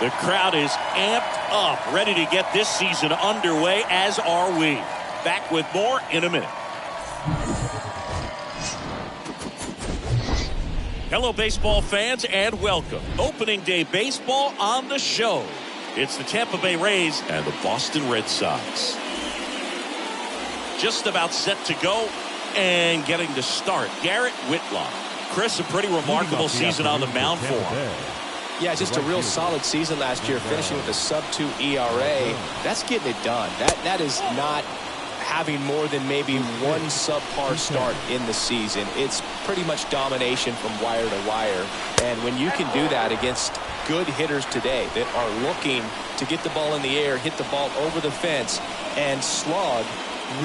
The crowd is amped up, ready to get this season underway, as are we. Back with more in a minute. Hello, baseball fans, and welcome. Opening day baseball on the show. It's the Tampa Bay Rays and the Boston Red Sox. Just about set to go and getting to start. Garrett Whitlock. Chris, a pretty remarkable season on the mound for him. Yeah, just a real solid season last year, finishing with a sub-2 ERA. That's getting it done. That is not having more than maybe one subpar start in the season. It's pretty much domination from wire to wire. And when you can do that against good hitters today that are looking to get the ball in the air, hit the ball over the fence, and slug,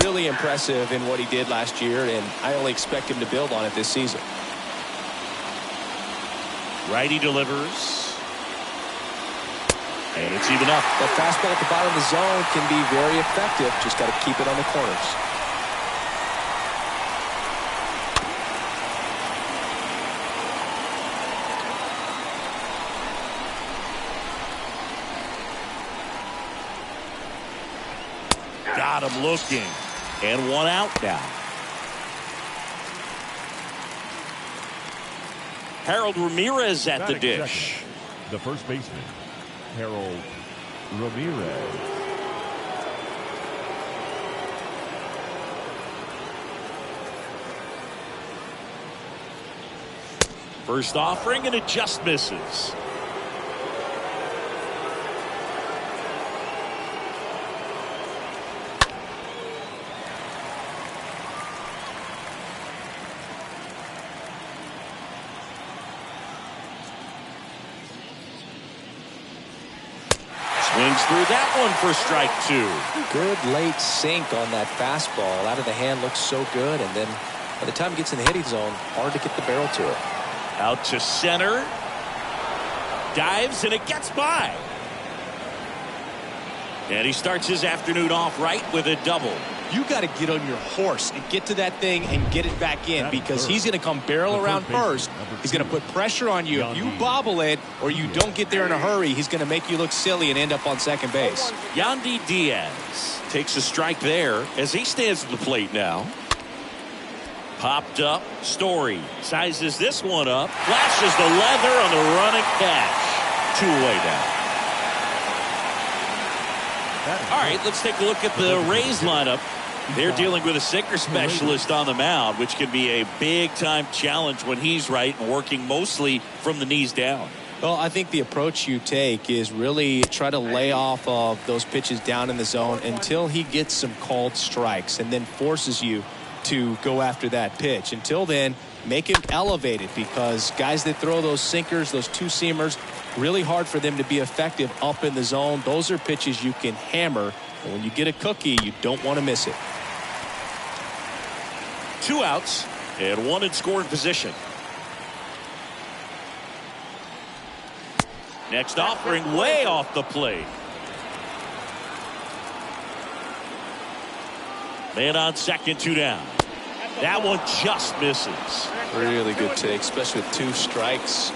really impressive in what he did last year, and I only expect him to build on it this season. Righty delivers. And it's even up. That fastball at the bottom of the zone can be very effective. Just got to keep it on the corners. Got him looking. And one out now. Harold Ramirez at the dish. The first baseman, Harold Ramirez. First offering, and it just misses. Swings through that one for strike two. Good late sink on that fastball. Out of the hand looks so good, and then by the time it gets in the hitting zone, hard to get the barrel to it. Out to center. Dives, and it gets by. And he starts his afternoon off right with a double. You got to get on your horse and get to that thing and get it back in, because he's going to come barrel around first. He's going to put pressure on you. If you bobble it or you don't get there in a hurry, he's going to make you look silly and end up on second base. Yandy Diaz takes a strike there as he stands at the plate now. Popped up. Story sizes this one up. Flashes the leather on the running catch. 2 away now. All right, let's take a look at the Rays lineup. They're dealing with a sinker specialist on the mound, which can be a big-time challenge when he's right and working mostly from the knees down. Well, I think the approach you take is really try to lay off of those pitches down in the zone until he gets some called strikes, and then forces you to go after that pitch. Until then, make him elevated, because guys that throw those sinkers, those two-seamers, really hard for them to be effective up in the zone. Those are pitches you can hammer, and when you get a cookie, you don't want to miss it. 2 outs and 1 in scoring position. Next offering way off the plate. Man on second, 2 down. That one just misses. Really good take, especially with 2 strikes.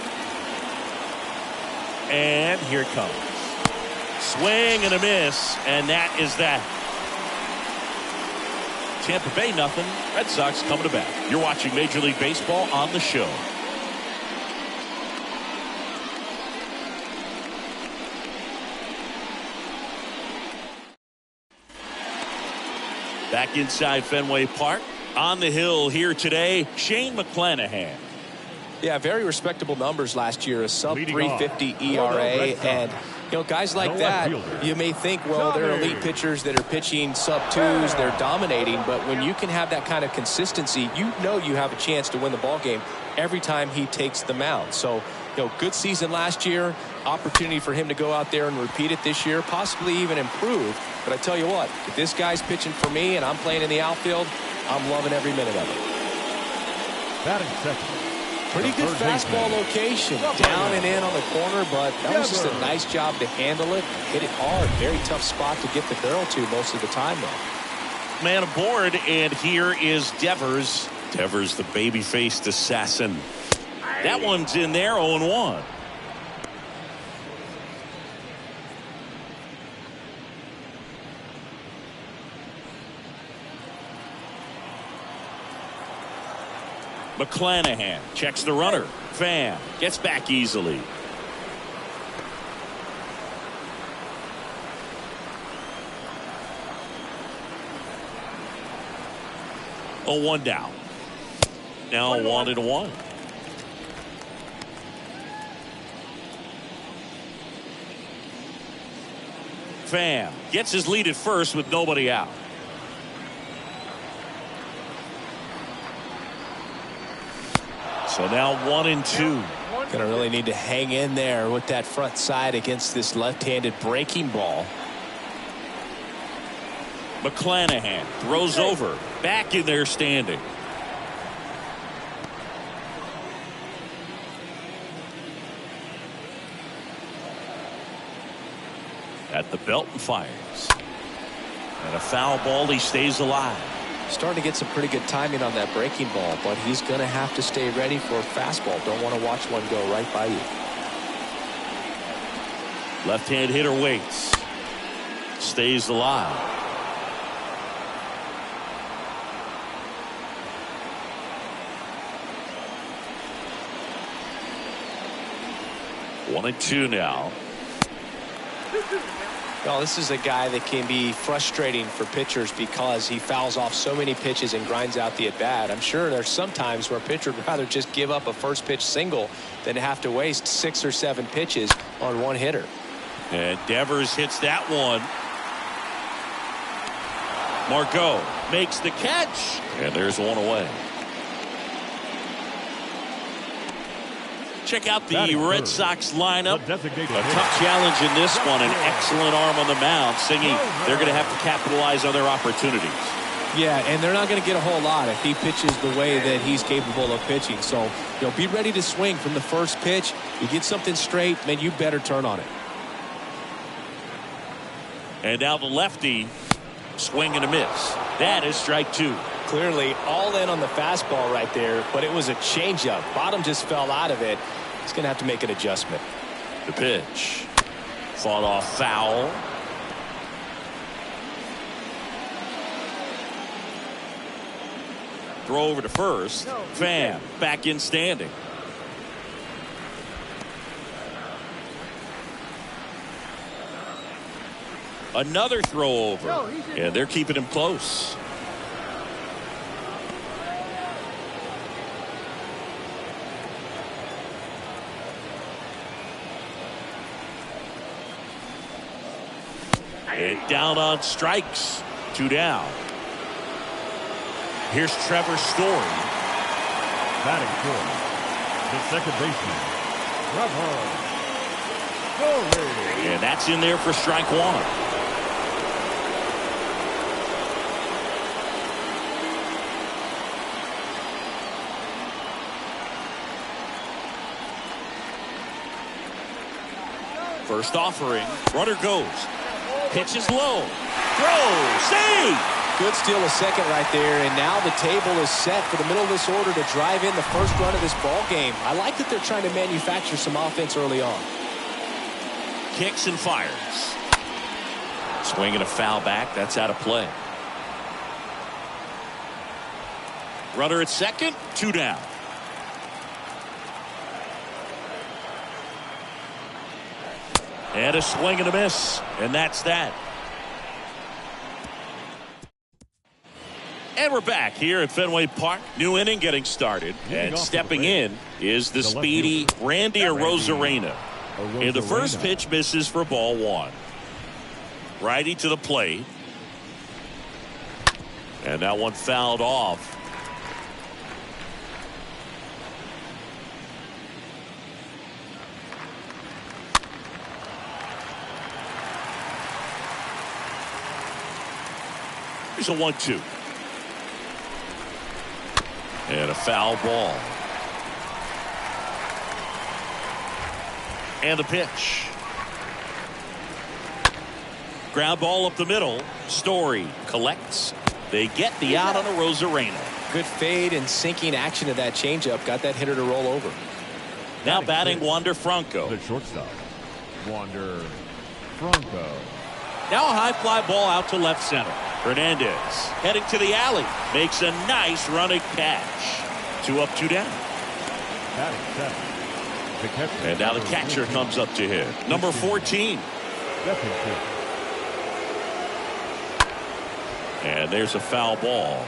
And here it comes. Swing and a miss, and that is that. Tampa Bay nothing. Red Sox coming to bat. You're watching Major League Baseball on the show. Back inside Fenway Park. On the hill here today, Shane McClanahan. Yeah, very respectable numbers last year, a sub-350 ERA, and guys like that, you may think, well, they're elite pitchers that are pitching sub-2s, they're dominating, but when you can have that kind of consistency, you have a chance to win the ball game every time he takes the mound. So, good season last year, opportunity for him to go out there and repeat it this year, possibly even improve. But I tell you what, if this guy's pitching for me and I'm playing in the outfield, I'm loving every minute of it. Batting second. Pretty good fastball location, down and in on the corner, but that was just a nice job to handle it, hit it hard. Very tough spot to get the barrel to most of the time, though. Man aboard, and here is Devers. Devers, the baby-faced assassin. That one's in there, 0-1. McClanahan checks the runner. Pham gets back easily. Oh, 1 down. Now 1-1. Pham gets his lead at first with nobody out. So now 1-2. Gonna really need to hang in there with that front side against this left-handed breaking ball. McClanahan throws over. Back in there standing. At the belt and fires. And a foul ball. He stays alive. Starting to get some pretty good timing on that breaking ball, but he's going to have to stay ready for a fastball. Don't want to watch one go right by you. Left-hand hitter waits. Stays alive. One and two now. Well, this is a guy that can be frustrating for pitchers because he fouls off so many pitches and grinds out the at-bat. I'm sure there's some times where a pitcher would rather just give up a first pitch single than to have to waste 6 or 7 pitches on one hitter. And Devers hits that one. Margot makes the catch. And there's one away. Check out the Red Sox lineup. A tough challenge in this one. An excellent arm on the mound. Singing they're going to have to capitalize on their opportunities. Yeah, and they're not going to get a whole lot if he pitches the way that he's capable of pitching. So, be ready to swing from the first pitch. You get something straight, man, you better turn on it. And now the lefty, swing and a miss. That is strike 2. Clearly all in on the fastball right there, but it was a changeup. Bottom just fell out of it. He's going to have to make an adjustment. The pitch. Fought off foul. Throw over to first. Pham back in standing. Another throw over. And they're keeping him close. And down on strikes. 2 down. Here's Trevor Story. Batting fourth, the second baseman, Trevor Story. And that's in there for strike 1. First offering. Runner goes. Pitch is low. Throw. Save. Good steal a second right there, and now the table is set for the middle of this order to drive in the first run of this ball game. I like that they're trying to manufacture some offense early on. Kicks and fires. Swinging a foul back. That's out of play. Runner at second. 2 down. And a swing and a miss. And that's that. And we're back here at Fenway Park. New inning getting started. And stepping in is the speedy Randy Arozarena. And the first pitch misses for ball 1. Righty to the plate. And that one fouled off. Here's a 1-2. And a foul ball. And the pitch. Ground ball up the middle. Story collects. They get the out on Arozarena. Good fade and sinking action of that changeup. Got that hitter to roll over. Now batting Wander Franco. The shortstop, Wander Franco. Now a high fly ball out to left center. Hernandez heading to the alley. Makes a nice running catch. 2 up, 2 down. Batting seventh. The catcher. And now the catcher comes up to hit. Number 14. Stephenson. And there's a foul ball.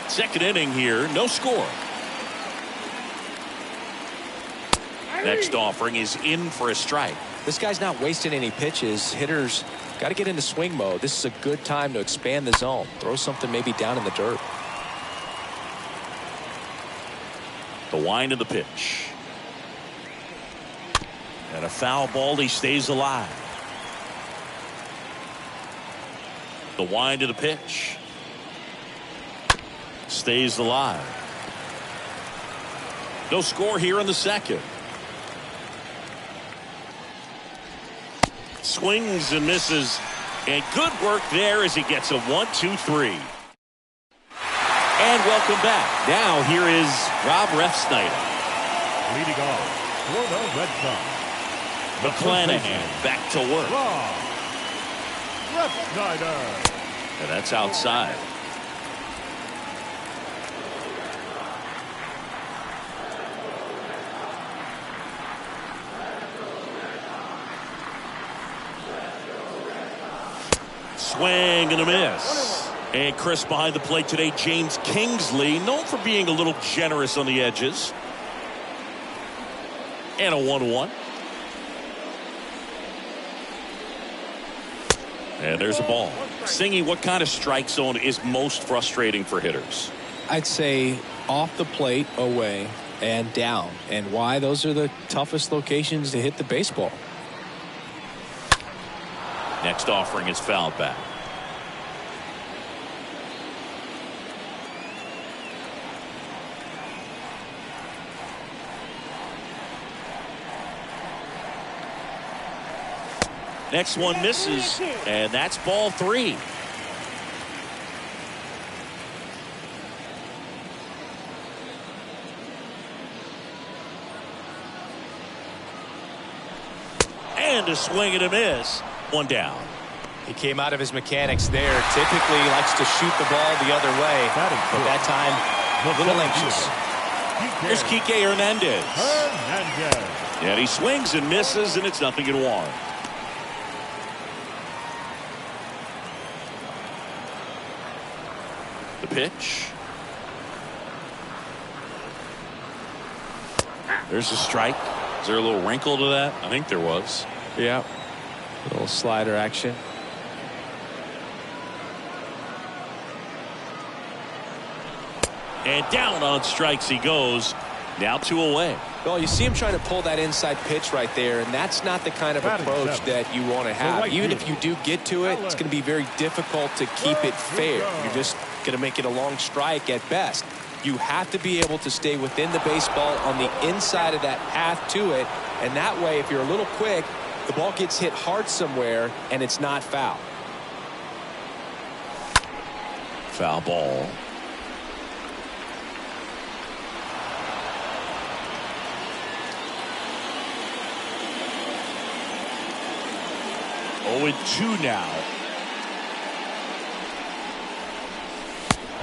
Second inning here, no score. Next offering is in for a strike. This guy's not wasting any pitches. Hitters got to get into swing mode. This is a good time to expand the zone. Throw something maybe down in the dirt. The wind of the pitch. And a foul ball. He stays alive. The wind of the pitch. Stays alive. No score here in the second. Swings and misses. And good work there as he gets a 1-2-3. And welcome back. Now here is Rob Refsnyder. Leading off for the Red Sox. McClanahan back to work. Rob Refsnyder. And that's outside. Swing and a miss. And Chris behind the plate today, James Kingsley, known for being a little generous on the edges. And a 1-1. And there's a ball. Singy, what kind of strike zone is most frustrating for hitters? I'd say off the plate, away, and down. And why? Those are the toughest locations to hit the baseball. Next offering is fouled back. Next one misses, and that's ball 3. And a swing and a miss. 1 down. He came out of his mechanics there. Typically he likes to shoot the ball the other way. But that time, a little anxious. Here's Kike Hernandez. Hernandez. And he swings and misses, and it's 0-1. The pitch. There's a strike. Is there a little wrinkle to that? I think there was. Yeah. A little slider action. And down on strikes he goes. Now 2 away. Well, you see him trying to pull that inside pitch right there, and that's not the kind of approach that you want to have. Even if you do get to it, it's going to be very difficult to keep it fair. You're just going to make it a long strike at best. You have to be able to stay within the baseball on the inside of that path to it, and that way, if you're a little quick, the ball gets hit hard somewhere, and it's not foul. Foul ball. Oh, 2 now.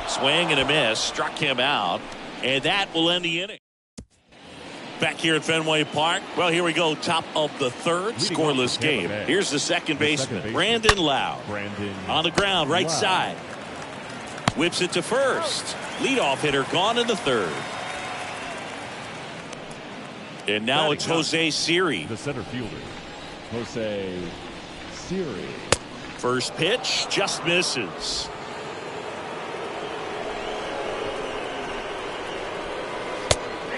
Swing and a miss. Struck him out. And that will end the inning. Back here at Fenway Park. Well, here we go. Top of the third. Scoreless game. Here's the second baseman, Brandon Lowe. On the ground, right side. Whips it to first. Leadoff hitter gone in the third. And now it's Jose Siri. The center fielder, Jose Siri. First pitch just misses.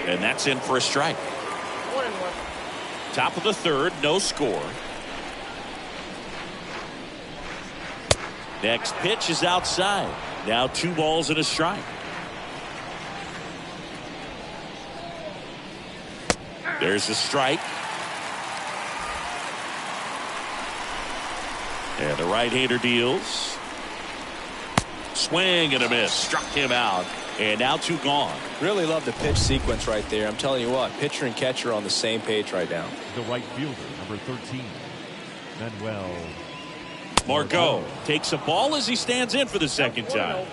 And that's in for a strike. 1-1. Top of the third, no score. Next pitch is outside. Now 2 balls and a strike. There's a strike. And the right-hander deals. Swing and a miss. Struck him out. And now 2 gone. Really love the pitch sequence right there. I'm telling you what, pitcher and catcher are on the same page right now. The right fielder, number 13, Manuel Margot takes a ball as he stands in for the second time.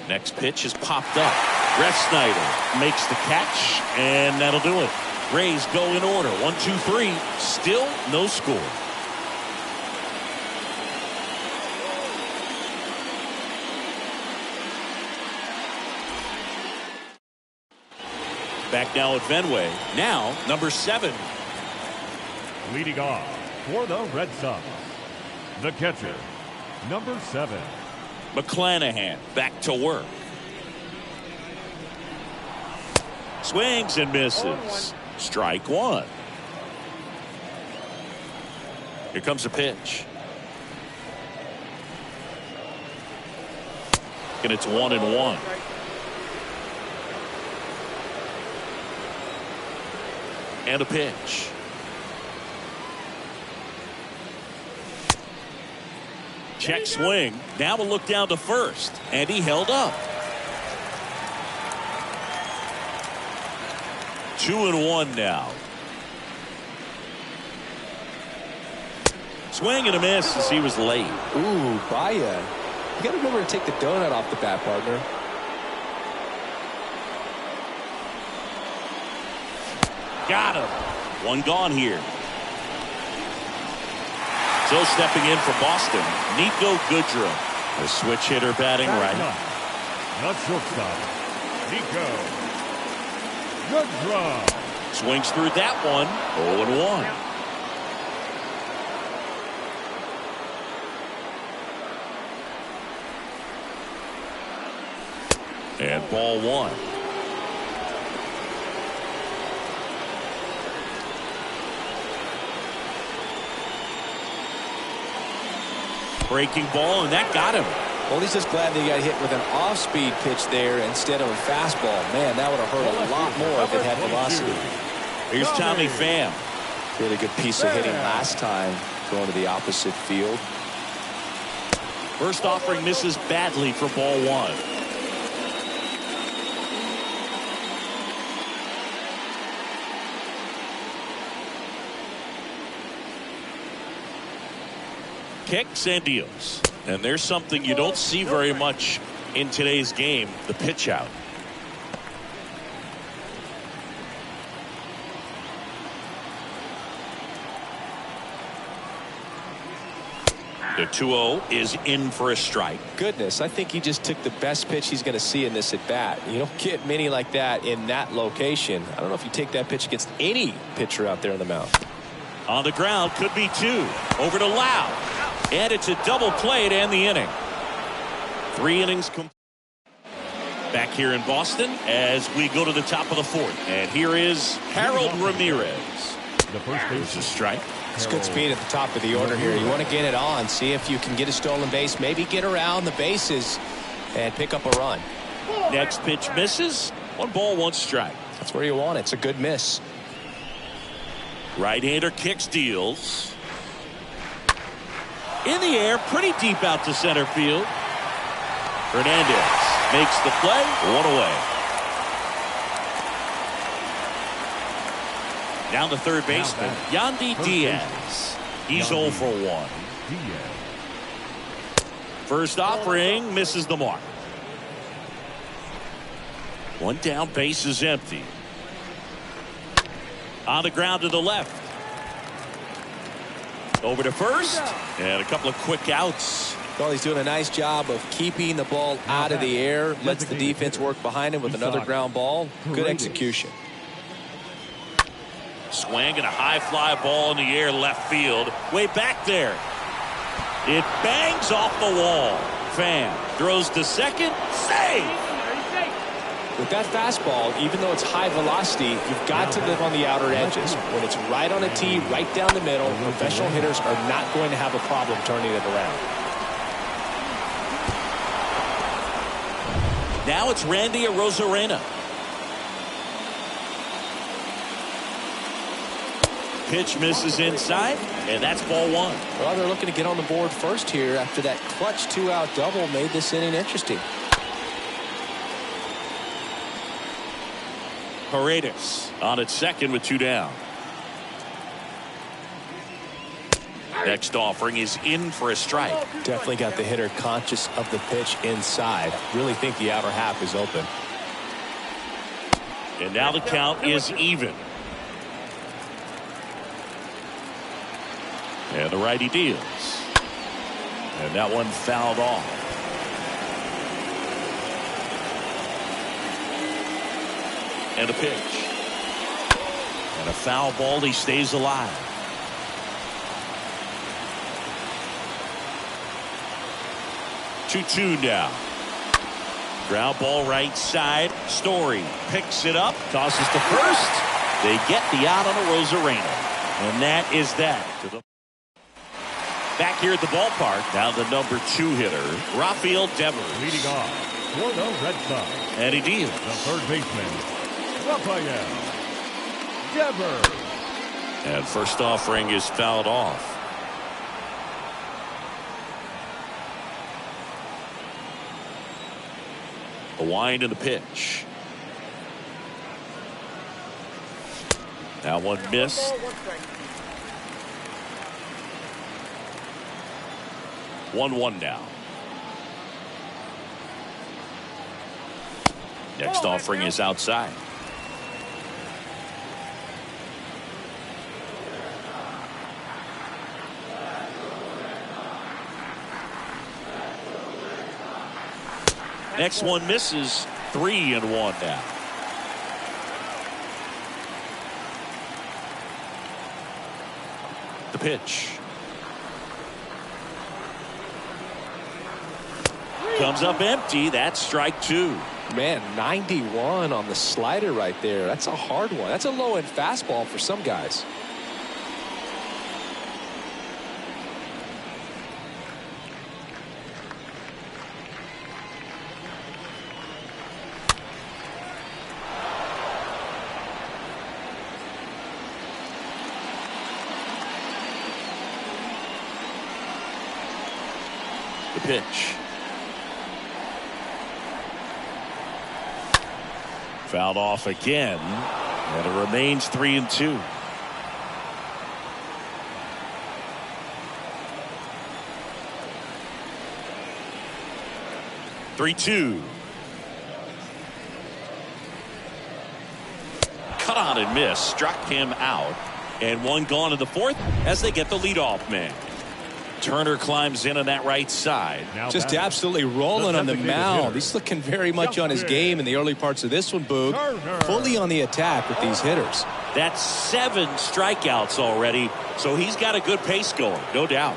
Next pitch is popped up. Refsnyder makes the catch, and that'll do it. Rays go in order. 1, 2, 3. Still no score. Back now at Fenway. Now, number 7. Leading off for the Red Sox, the catcher, number 7. McClanahan back to work. Swings and misses. Strike 1. Here comes a pitch. And it's 1-1. And a pitch. Check swing. Now we'll look down to first. And he held up. 2-1 now. Swing and a miss as he was late. Ooh, Baia. You got to remember to take the donut off the bat, partner. Got him. One gone here. Still stepping in for Boston, Nico Goodrum. A switch hitter batting right. Not shortstop. Nico Goodrum. Swings through that one. 0-1. And ball 1. Breaking ball, and that got him. Well, he's just glad that he got hit with an off-speed pitch there instead of a fastball. Man, that would have hurt a lot more if it had velocity. Here's Tommy Pham. Really good piece of hitting last time, going to the opposite field. First offering misses badly for ball 1. Kicks and deals. And there's something you don't see very much in today's game, the pitch out. The 2-0 is in for a strike. Goodness, I think he just took the best pitch he's going to see in this at bat. You don't get many like that in that location. I don't know if you take that pitch against any pitcher out there on the mound. On the ground, could be 2. Over to Lau. And it's a double play to end the inning. 3 innings complete. Back here in Boston as we go to the top of the 4th. And here is Harold Ramirez. The first base is a strike. It's good speed at the top of the order here. You want to get it on, see if you can get a stolen base, maybe get around the bases and pick up a run. Next pitch misses. 1 ball, 1 strike. That's where you want it. It's a good miss. Right-hander kicks, deals. In the air, pretty deep out to center field. Hernandez makes the play, 1 away. Down to third baseman, Yandy Diaz. He's 0 for 1. First offering misses the mark. 1 down, base is empty. On the ground to the left. Over to first, and a couple of quick outs. Well, he's doing a nice job of keeping the ball out of the air. Lets the defense work behind him with another ground ball. Good execution. Swing and a high fly ball in the air left field. Way back there. It bangs off the wall. Pham throws to second. Save! With that fastball, even though it's high velocity, you've got to live on the outer edges. When it's right on a tee, right down the middle, professional hitters are not going to have a problem turning it around. Now it's Randy Arozarena. Pitch misses inside, and that's ball 1. Well, they're looking to get on the board first here after that clutch 2-out double made this inning interesting. Paredes on at second with 2 down. Next offering is in for a strike. Definitely got the hitter conscious of the pitch inside. Really think the outer half is open. And now the count is even. And the righty deals. And that one fouled off. And a pitch. And a foul ball. He stays alive. 2-2 now. Ground ball right side. Story picks it up. Tosses to first. They get the out on a Rosarena. And that is that. Back here at the ballpark. Now the number 2 hitter, Rafael Devers. Leading off for the Red Sox. And he deals. The third baseman, Rafael Devers. And first offering is fouled off. A wind in the pitch. That one missed. 1-1 now. Next offering is outside. Next one misses. 3-1 now. The pitch. Comes up empty. That's strike 2. Man, 91 on the slider right there. That's a hard one. That's a low-end fastball for some guys. The pitch. Fouled off again, and it remains 3-2. Three-two. Cut on and miss. Struck him out. And one gone in the fourth as they get the leadoff man. Turner climbs in on that right side. Just absolutely rolling on the mound. He's looking very much on his game in the early parts of this one, Boog. Fully on the attack with these hitters. That's 7 strikeouts already, so he's got a good pace going, no doubt.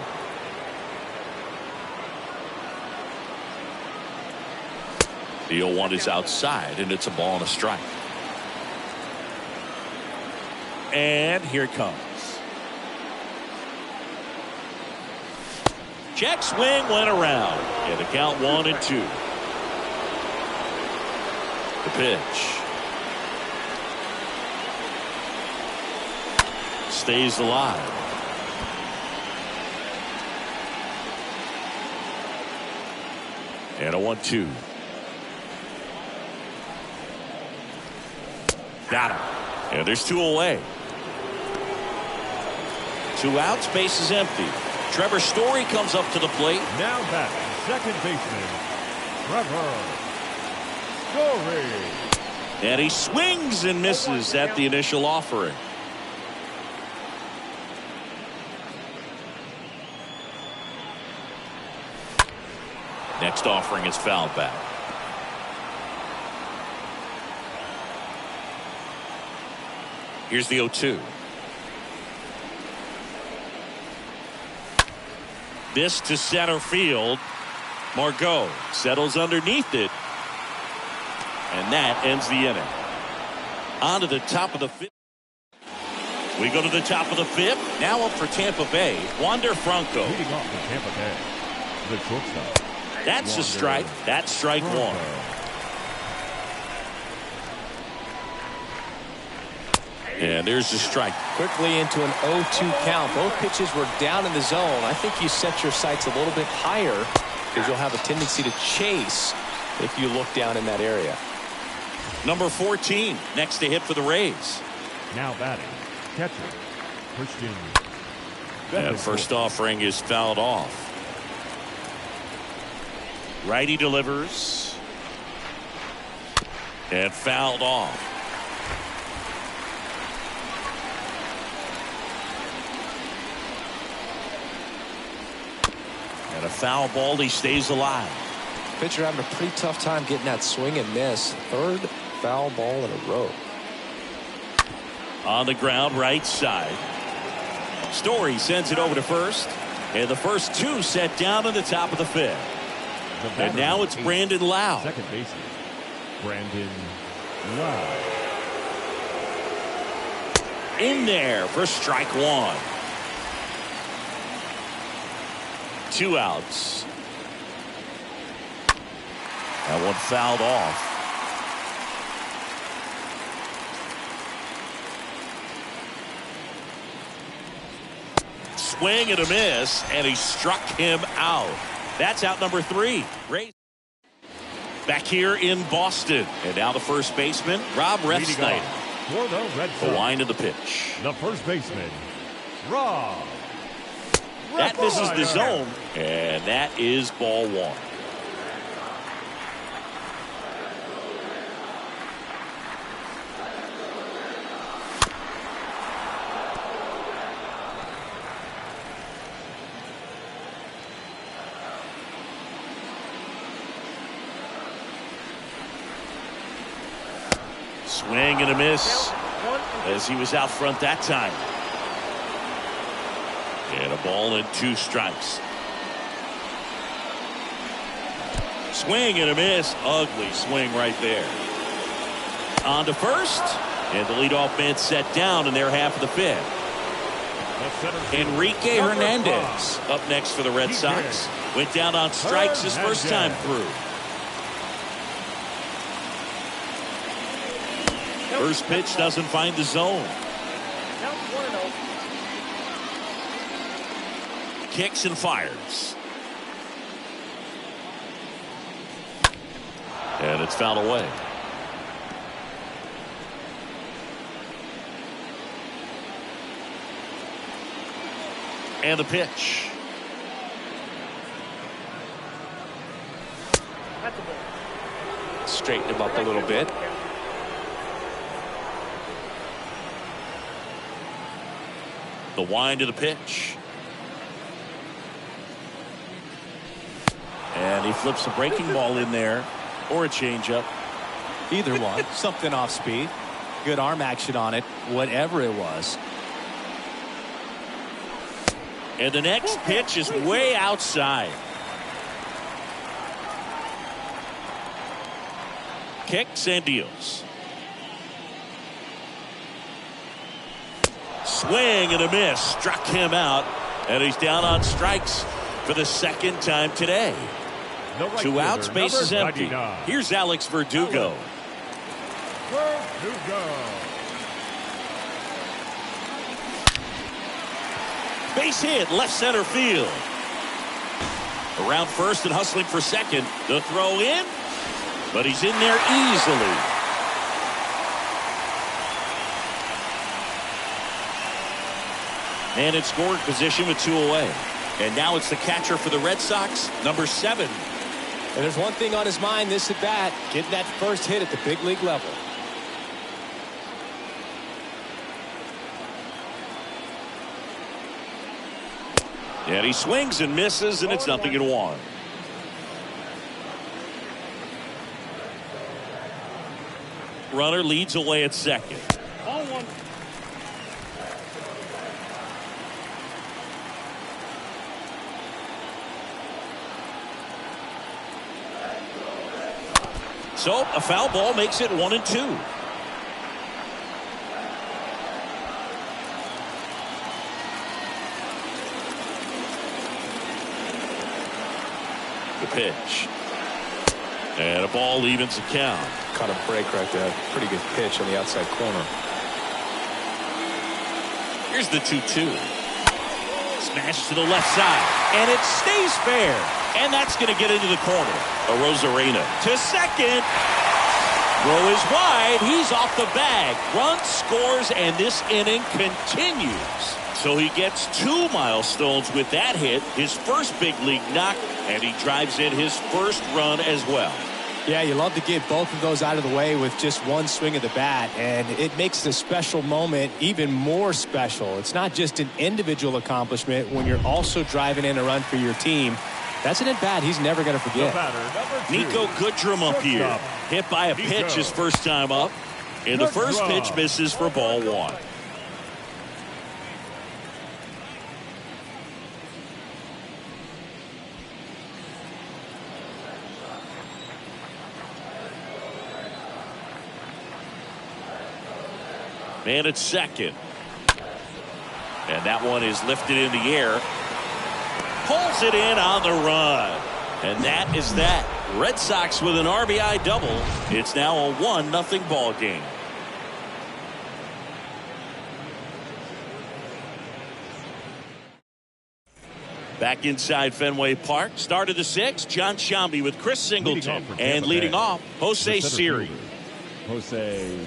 The 0-1 is outside, and it's a ball and a strike. And here it comes. Check swing went around. And the count 1-2. The pitch. Stays alive. And a 1-2. Got him. And there's 2 away. 2 outs, base is empty. Trevor Story comes up to the plate. Now back, second baseman, Trevor Story. And he swings and misses at the initial offering. Next offering is fouled back. Here's the 0-2. This to center field. Margot settles underneath it. And that ends the inning. On to the top of the 5th. We go to the top of the 5th. Now up for Tampa Bay, Wander Franco. Leading off for Tampa Bay, the shortstop. That's a strike. That's strike 1. And there's the strike. Quickly into an 0-2 count. Both pitches were down in the zone. I think you set your sights a little bit higher because you'll have a tendency to chase if you look down in that area. Number 14, next to hit for the Rays. Now batting, catcher, Christian And first offering is fouled off. Righty delivers. And fouled off. And a foul ball. He stays alive. Pitcher having a pretty tough time getting that swing and miss. Third foul ball in a row. On the ground, right side. Story sends it over to first. And the first two set down in the top of the fifth. And now it's Brandon Lowe. Second baseman, Brandon Lowe. In there for strike one. 2 outs. That one fouled off. Swing and a miss, and he struck him out. That's out number 3. Back here in Boston. And now the first baseman, Rob Refsnyder. For the Red Sox, The wind of the pitch. the first baseman, Rob. That misses the zone, and that is ball one. Swing and a miss as he was out front that time. And a ball and 2 strikes. Swing and a miss. Ugly swing right there. On to first. And the leadoff man set down in their half of the fifth. Enrique Hernandez up next for the Red Sox. Went down on strikes his first time through. First pitch doesn't find the zone. Kicks and fires. And it's fouled away. And the pitch. Straighten him up a little bit. The wind of the pitch. And he flips a breaking ball in there, or a changeup. Either one. Something off speed. Good arm action on it, whatever it was. And the next pitch is way outside. Kicks and deals. Swing and a miss. Struck him out. And he's down on strikes for the second time today. 2 outs, base is empty. Here's Alex Verdugo. Base hit, left center field. Around first and hustling for second. The throw in, but he's in there easily. And in scoring position with 2 away. And now it's the catcher for the Red Sox, number 7. And there's one thing on his mind this at bat, getting that first hit at the big league level. And he swings and misses, and it's 0-1. Runner leads away at second. Ball 1. So a foul ball makes it 1-2. The pitch. And a ball evens the count. Caught a break right there. Pretty good pitch on the outside corner. Here's the 2-2. Smash to the left side. And it stays fair. And that's going to get into the corner. Arozarena to second. Throw is wide. He's off the bag. Run scores, and this inning continues. So he gets 2 milestones with that hit, his first big league knock, and he drives in his first run as well. Yeah, you love to get both of those out of the way with just one swing of the bat, and it makes the special moment even more special. It's not just an individual accomplishment when you're also driving in a run for your team. That's an at-bat he's never going to forget. Niko Goodrum up here. Hit by a pitch his first time up. And the first pitch misses for ball 1. Man at second. And that one is lifted in the air. Pulls it in on the run. And that is that. Red Sox with an RBI double. It's now a 1-0 ball game. Back inside Fenway Park. Start of the 6th. John Sciambi with Chris Singleton. And leading off, Jose Siri. Jose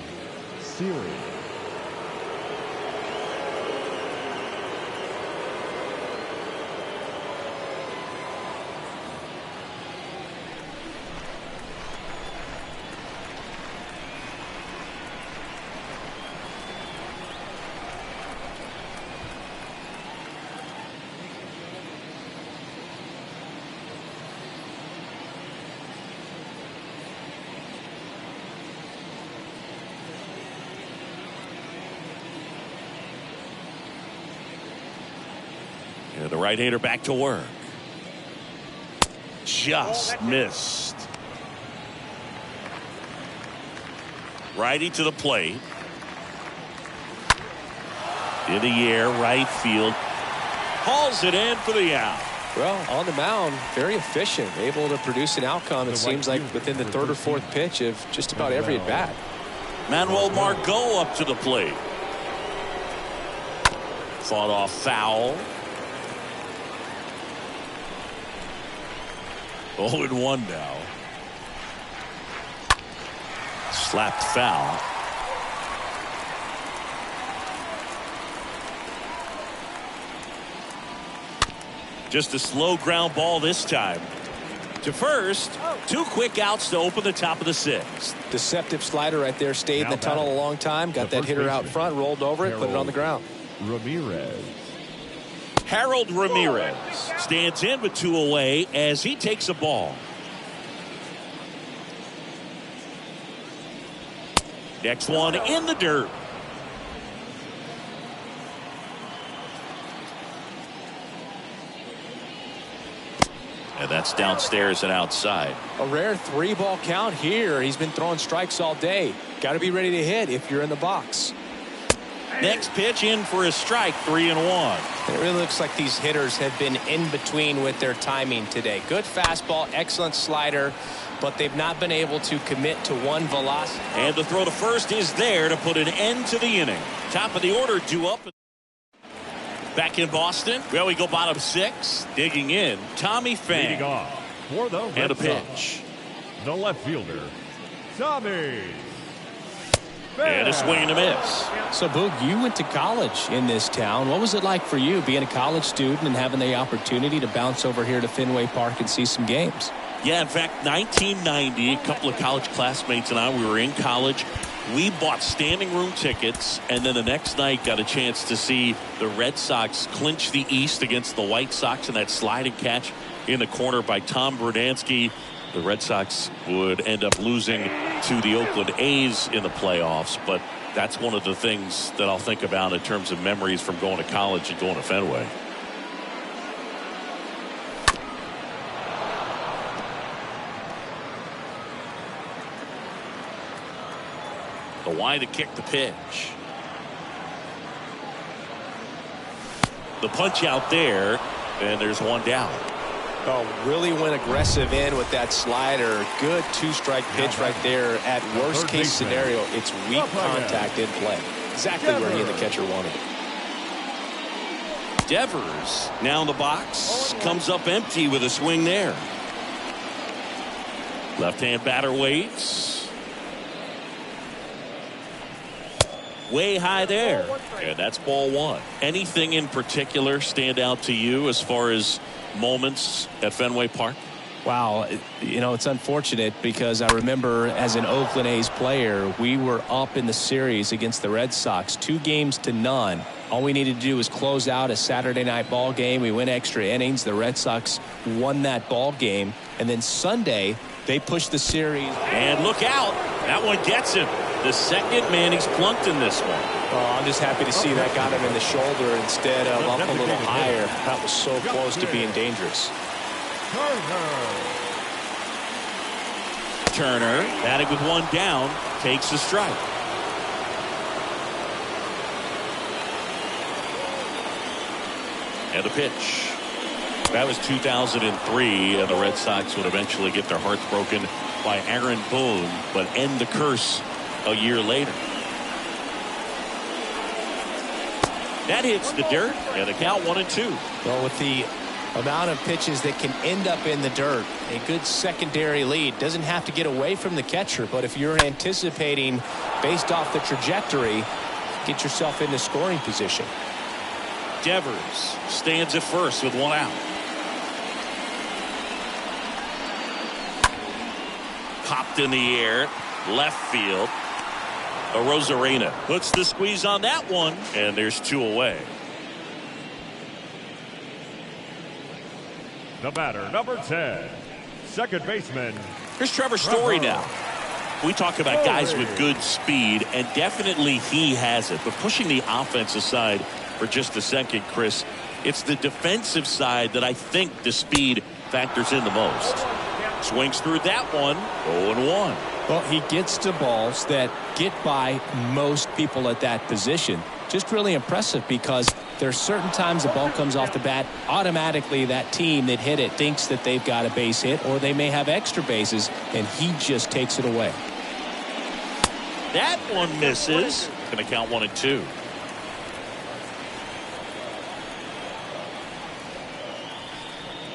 Siri. The right-hander back to work. Just missed. Righty to the plate. In the air, right field. Hauls it in for the out. Well, on the mound, very efficient, able to produce an outcome, it seems like, within the 3rd or 4th pitch of just about every at-bat. Manuel Margot up to the plate. Fought off foul. 0-1 now. Slapped foul. Just a slow ground ball this time. To first. 2 quick outs to open the top of the 6th. Deceptive slider right there. Stayed in the tunnel a long time. Got that hitter out front. Rolled over it. Put it on the ground. Ramirez. Harold Ramirez stands in with 2 away as he takes a ball. Next one in the dirt. And that's downstairs and outside. A rare 3-ball count here. He's been throwing strikes all day. Got to be ready to hit if you're in the box. Next pitch in for a strike, 3-1. It really looks like these hitters have been in between with their timing today. Good fastball, excellent slider, but they've not been able to commit to one velocity. And the throw to first is there to put an end to the inning. Top of the order, due up. Back in Boston. Well, we go bottom 6. Digging in, Tommy Pham. Leading off for the Red And a Sox, pitch. the left fielder, Tommy. And a swing and a miss. So, Boog, you went to college in this town. What was it like for you being a college student and having the opportunity to bounce over here to Fenway Park and see some games? Yeah, in fact, 1990, a couple of college classmates and I, we were in college. We bought standing room tickets, and then the next night got a chance to see the Red Sox clinch the East against the White Sox in that sliding catch in the corner by Tom Brunansky. The Red Sox would end up losing to the Oakland A's in the playoffs, but that's one of the things that I'll think about in terms of memories from going to college and going to Fenway. The wide to kick the pitch. The punch out there, and there's one down. Oh, really went aggressive in with that slider. Good 2-strike pitch right there. At worst case scenario, it's weak contact in play. Exactly where he and the catcher wanted it. Devers now in the box. Comes up empty with a swing there. Left-hand batter waits. way high there. And that's ball one. Anything in particular stand out to you as far as moments at Fenway Park? Wow, you know, it's unfortunate because I remember as an Oakland A's player, we were up in the series against the Red Sox, 2-0. All we needed to do was close out a Saturday night ball game. We went extra innings. The Red Sox won that ball game. And then Sunday, they pushed the series. And look out. That one gets him. The second man he's plunked in this one. Oh, I'm just happy to see that got him in the shoulder instead of up a little higher. That was so close to being dangerous. Turner, batting with one down, takes a strike. And the pitch. That was 2003, and the Red Sox would eventually get their hearts broken by Aaron Boone, but end the curse a year later. That hits the dirt, and the count 1-2. Well, with the amount of pitches that can end up in the dirt, a good secondary lead doesn't have to get away from the catcher, but if you're anticipating based off the trajectory, get yourself into scoring position. Devers stands at first with one out. Popped in the air, left field. Arozarena puts the squeeze on that one, and there's two away. The batter, number 10, second baseman. Here's Trevor Story now. We talk about guys with good speed, and definitely he has it. But pushing the offense aside for just a second, Chris, it's the defensive side that I think the speed factors in the most. Swings through that one, 0-1. Well, he gets to balls that get by most people at that position. Just really impressive because there's certain times the ball comes off the bat, automatically that team that hit it thinks that they've got a base hit, or they may have extra bases, and he just takes it away. That one misses. Going to count 1-2.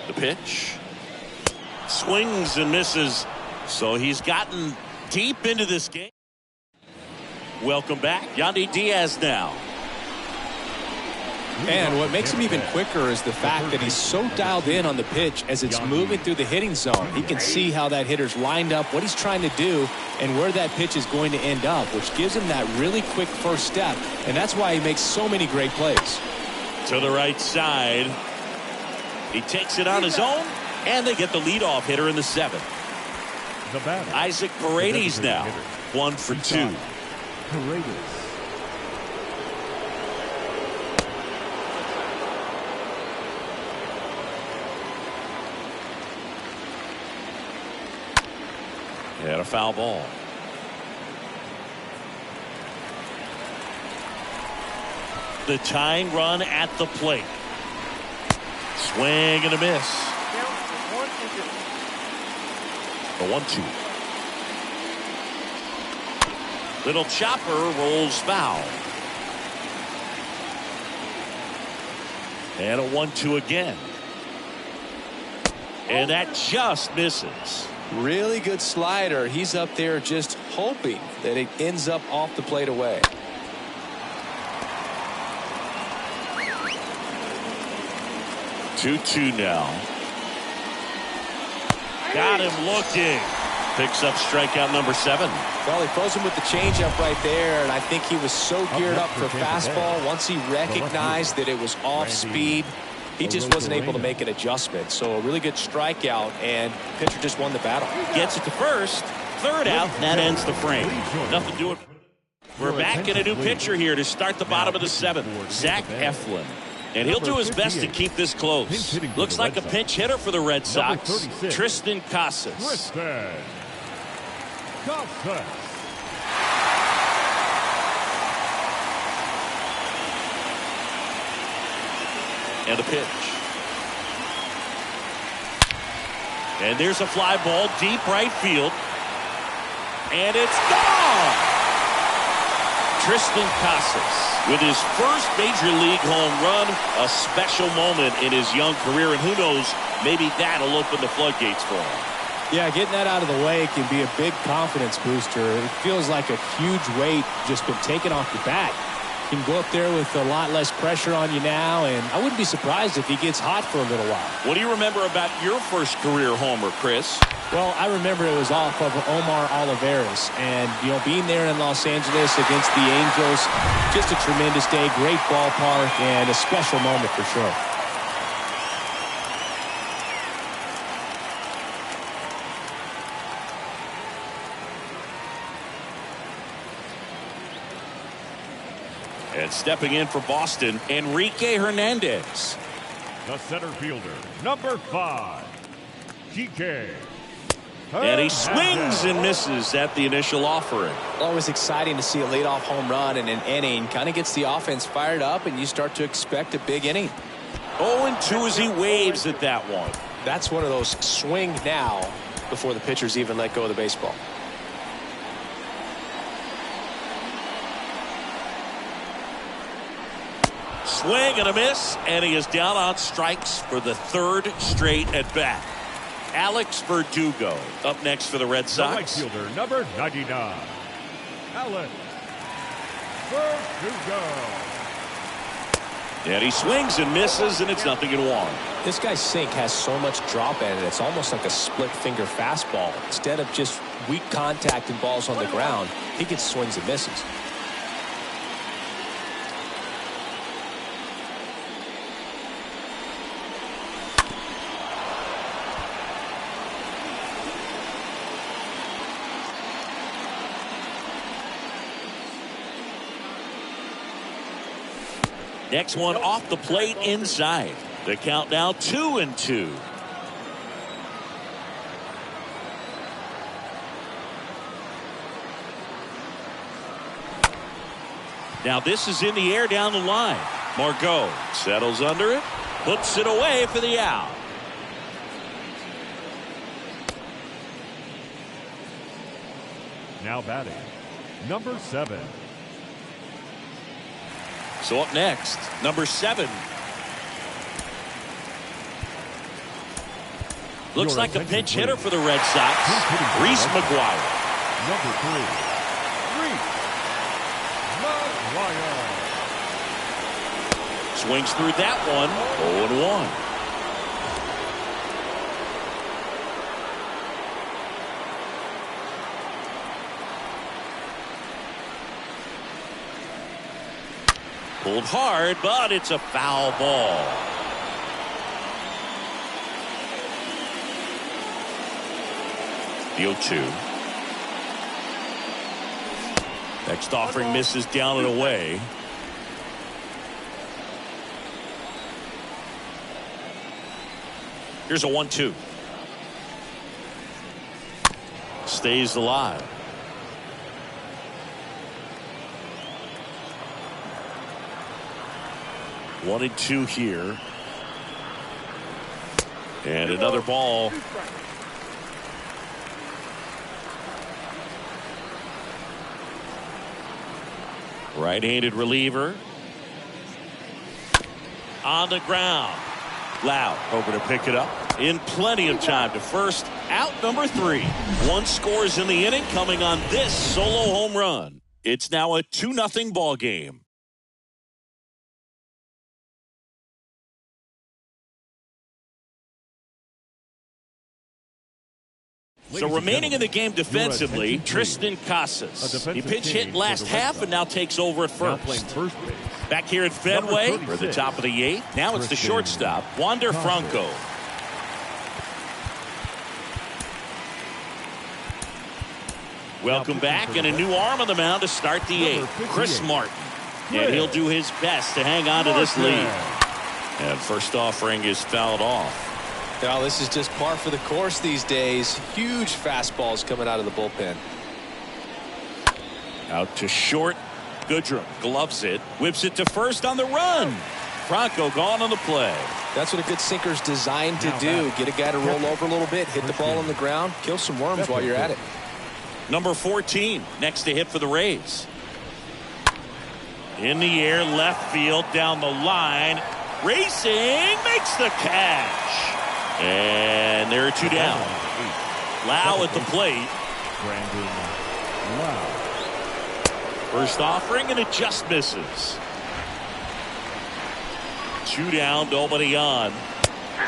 The pitch. Swings and misses. So he's gotten deep into this game. Welcome back. Yandy Diaz now. And what makes him even quicker is the fact that he's so dialed in on the pitch as it's moving through the hitting zone. He can see how that hitter's lined up, what he's trying to do, and where that pitch is going to end up, which gives him that really quick first step. And that's why he makes so many great plays. To the right side. He takes it on his own, and they get the leadoff hitter in the seventh. Isaac Paredes now, 1 for 2. And a foul ball. The tying run at the plate. Swing and a miss. The 1-2. Little chopper rolls foul. And a 1-2 again. And that just misses. Really good slider. He's up there just hoping that it ends up off the plate away. Two now. Got him looking. Picks up strikeout number 7. Well, he throws him with the changeup right there, and I think he was so geared up for fastball. Once he recognized that it was off speed, he just wasn't able to make an adjustment. So a really good strikeout, and pitcher just won the battle. Gets it to first. Third out. That ends the frame. Nothing to do it. We're back in a new pitcher here to start the bottom of the 7th. Zach Eflin. And he'll do his best to keep this close. Looks like a pinch hitter for the Red Sox. Triston Casas. And the pitch. And there's a fly ball deep right field. And it's gone! Triston Casas with his first major league home run, a special moment in his young career, and who knows, maybe that'll open the floodgates for him. Yeah, getting that out of the way can be a big confidence booster. It feels like a huge weight just been taken off your back. You can go up there with a lot less pressure on you now, and I wouldn't be surprised if he gets hot for a little while. What do you remember about your first career homer, Chris? Well, I remember it was off of Omar Olivares, and, being there in Los Angeles against the Angels, just a tremendous day, great ballpark, and a special moment for sure. And stepping in for Boston, Enrique Hernandez. The center fielder, number 5, TK. And he swings and misses at the initial offering. Always exciting to see a leadoff home run in an inning. Kind of gets the offense fired up, and you start to expect a big inning. 0-2 as he waves at that one. That's one of those swing now before the pitchers even let go of the baseball. Swing and a miss, and he is down on strikes for the 3rd straight at bat. Alex Verdugo up next for the Red Sox. The right fielder, number 99, Alex Verdugo. And he swings and misses, and it's 0-1. This guy's sink has so much drop in it. It's almost like a split finger fastball. Instead of just weak contact and balls on the ground, he gets swings and misses. Next one off the plate inside. The count now 2-2. Now this is in the air down the line. Margot settles under it, puts it away for the out. Now batting, number 7. So up next, number 7. Looks like a pinch hitter for the Red Sox. Reese McGuire. Number 3, Reese McGuire. Swings through that one. 0-1. Pulled hard, but it's a foul ball. The 0-2. Next offering misses down and away. Here's a 1-2. Stays alive. One and 2 here. And another ball. Right-handed reliever. On the ground. Loud hoping to pick it up in plenty of time to first. Out number 3. 1 scores in the inning coming on this solo home run. It's now a 2-0 ball game. So remaining in the game defensively, Triston Casas. He pinch hit last half and now takes over at first. Back here at Fenway for the top of the 8th. Now it's the shortstop, Wander Franco. Welcome back, and a new arm on the mound to start the 8th, Chris Martin. And he'll do his best to hang on to this lead. And first offering is fouled off. Well, this is just par for the course these days. Huge fastballs coming out of the bullpen. Out to short. Goodrum gloves it. Whips it to first on the run. Franco gone on the play. That's what a good sinker's designed to do. Get a guy to roll over a little bit, hit the ball on the ground, kill some worms while you're at it. Number 14 next to hit for the Rays. In the air, left field, down the line. Racing, makes the catch. And there are 2 down. Lau at the plate. Brandon Lau. First offering, and it just misses. 2 down, nobody on.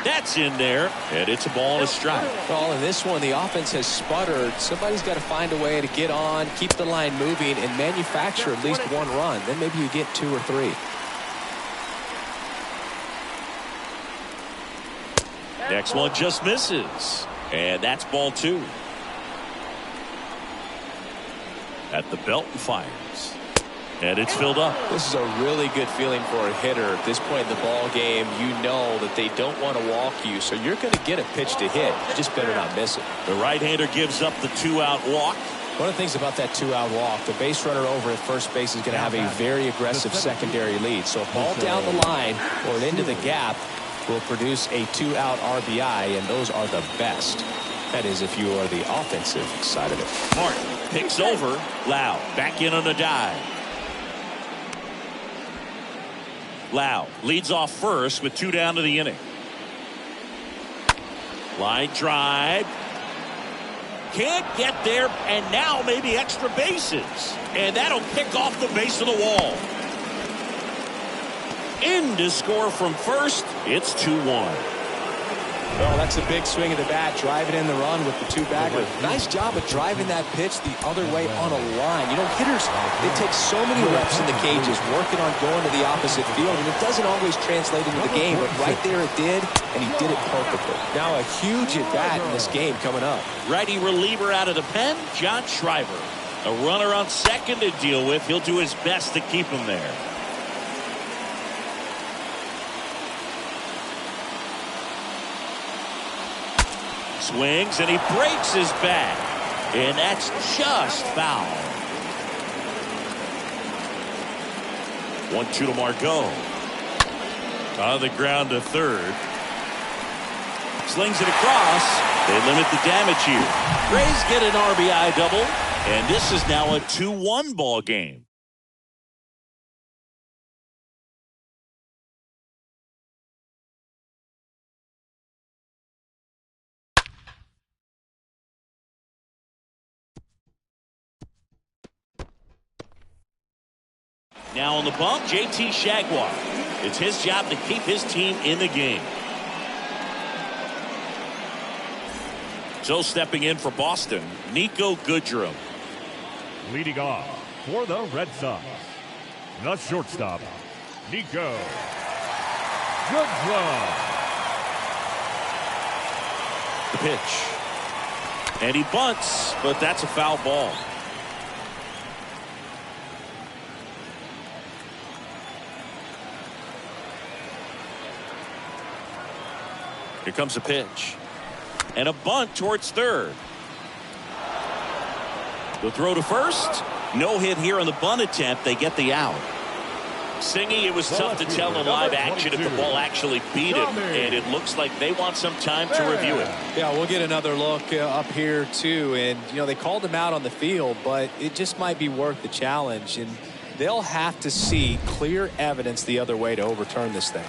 That's in there, and it's a ball and a strike. Well, in this one, the offense has sputtered. Somebody's got to find a way to get on, keep the line moving, and manufacture at least 1 run. Then maybe you get 2 or 3. Next one just misses, and that's ball 2. At the belt and fires. And it's filled up. This is a really good feeling for a hitter. At this point in the ball game, you know that they don't want to walk you, so you're going to get a pitch to hit. You just better not miss it. The right-hander gives up the 2-out walk. One of the things about that 2-out walk, the base runner over at first base is going to have a very aggressive secondary lead. So a ball down the line or into the gap will produce a 2-out RBI, and those are the best. That is if you are the offensive side of it. Martin picks over. Lau back in on the dive. Lau leads off first with 2 down to the inning. Line drive. Can't get there, and now maybe extra bases. And that'll pick off the base of the wall. In to score from first. It's 2-1. Well, that's a big swing of the bat, driving in the run with the 2-bagger. Nice job of driving that pitch the other way on a line. You know, hitters, they take so many reps in the cages, working on going to the opposite field, and it doesn't always translate into the game, but right there it did, and he did it perfectly. Now a huge at-bat in this game coming up. Righty reliever out of the pen, John Schreiber. A runner on second to deal with. He'll do his best to keep him there. Swings, and he breaks his back. And that's just foul. 1-2 to Margot. On the ground to third. Slings it across. They limit the damage here. Rays get an RBI double. And this is now a 2-1 ball game. Now on the bump, JT Jaguar. It's his job to keep his team in the game. So stepping in for Boston, Niko Goodrum. Leading off for the Red Sox, the shortstop, Niko Goodrum. The pitch. And he bunts, but that's a foul ball. Here comes a pitch. And a bunt towards third. The throw to first. No hit here on the bunt attempt. They get the out. Singy, it was tough to tell in live action if the ball actually beat him. And it looks like they want some time to review it. Yeah, we'll get another look up here, too. And, you know, they called him out on the field, but it just might be worth the challenge. And they'll have to see clear evidence the other way to overturn this thing.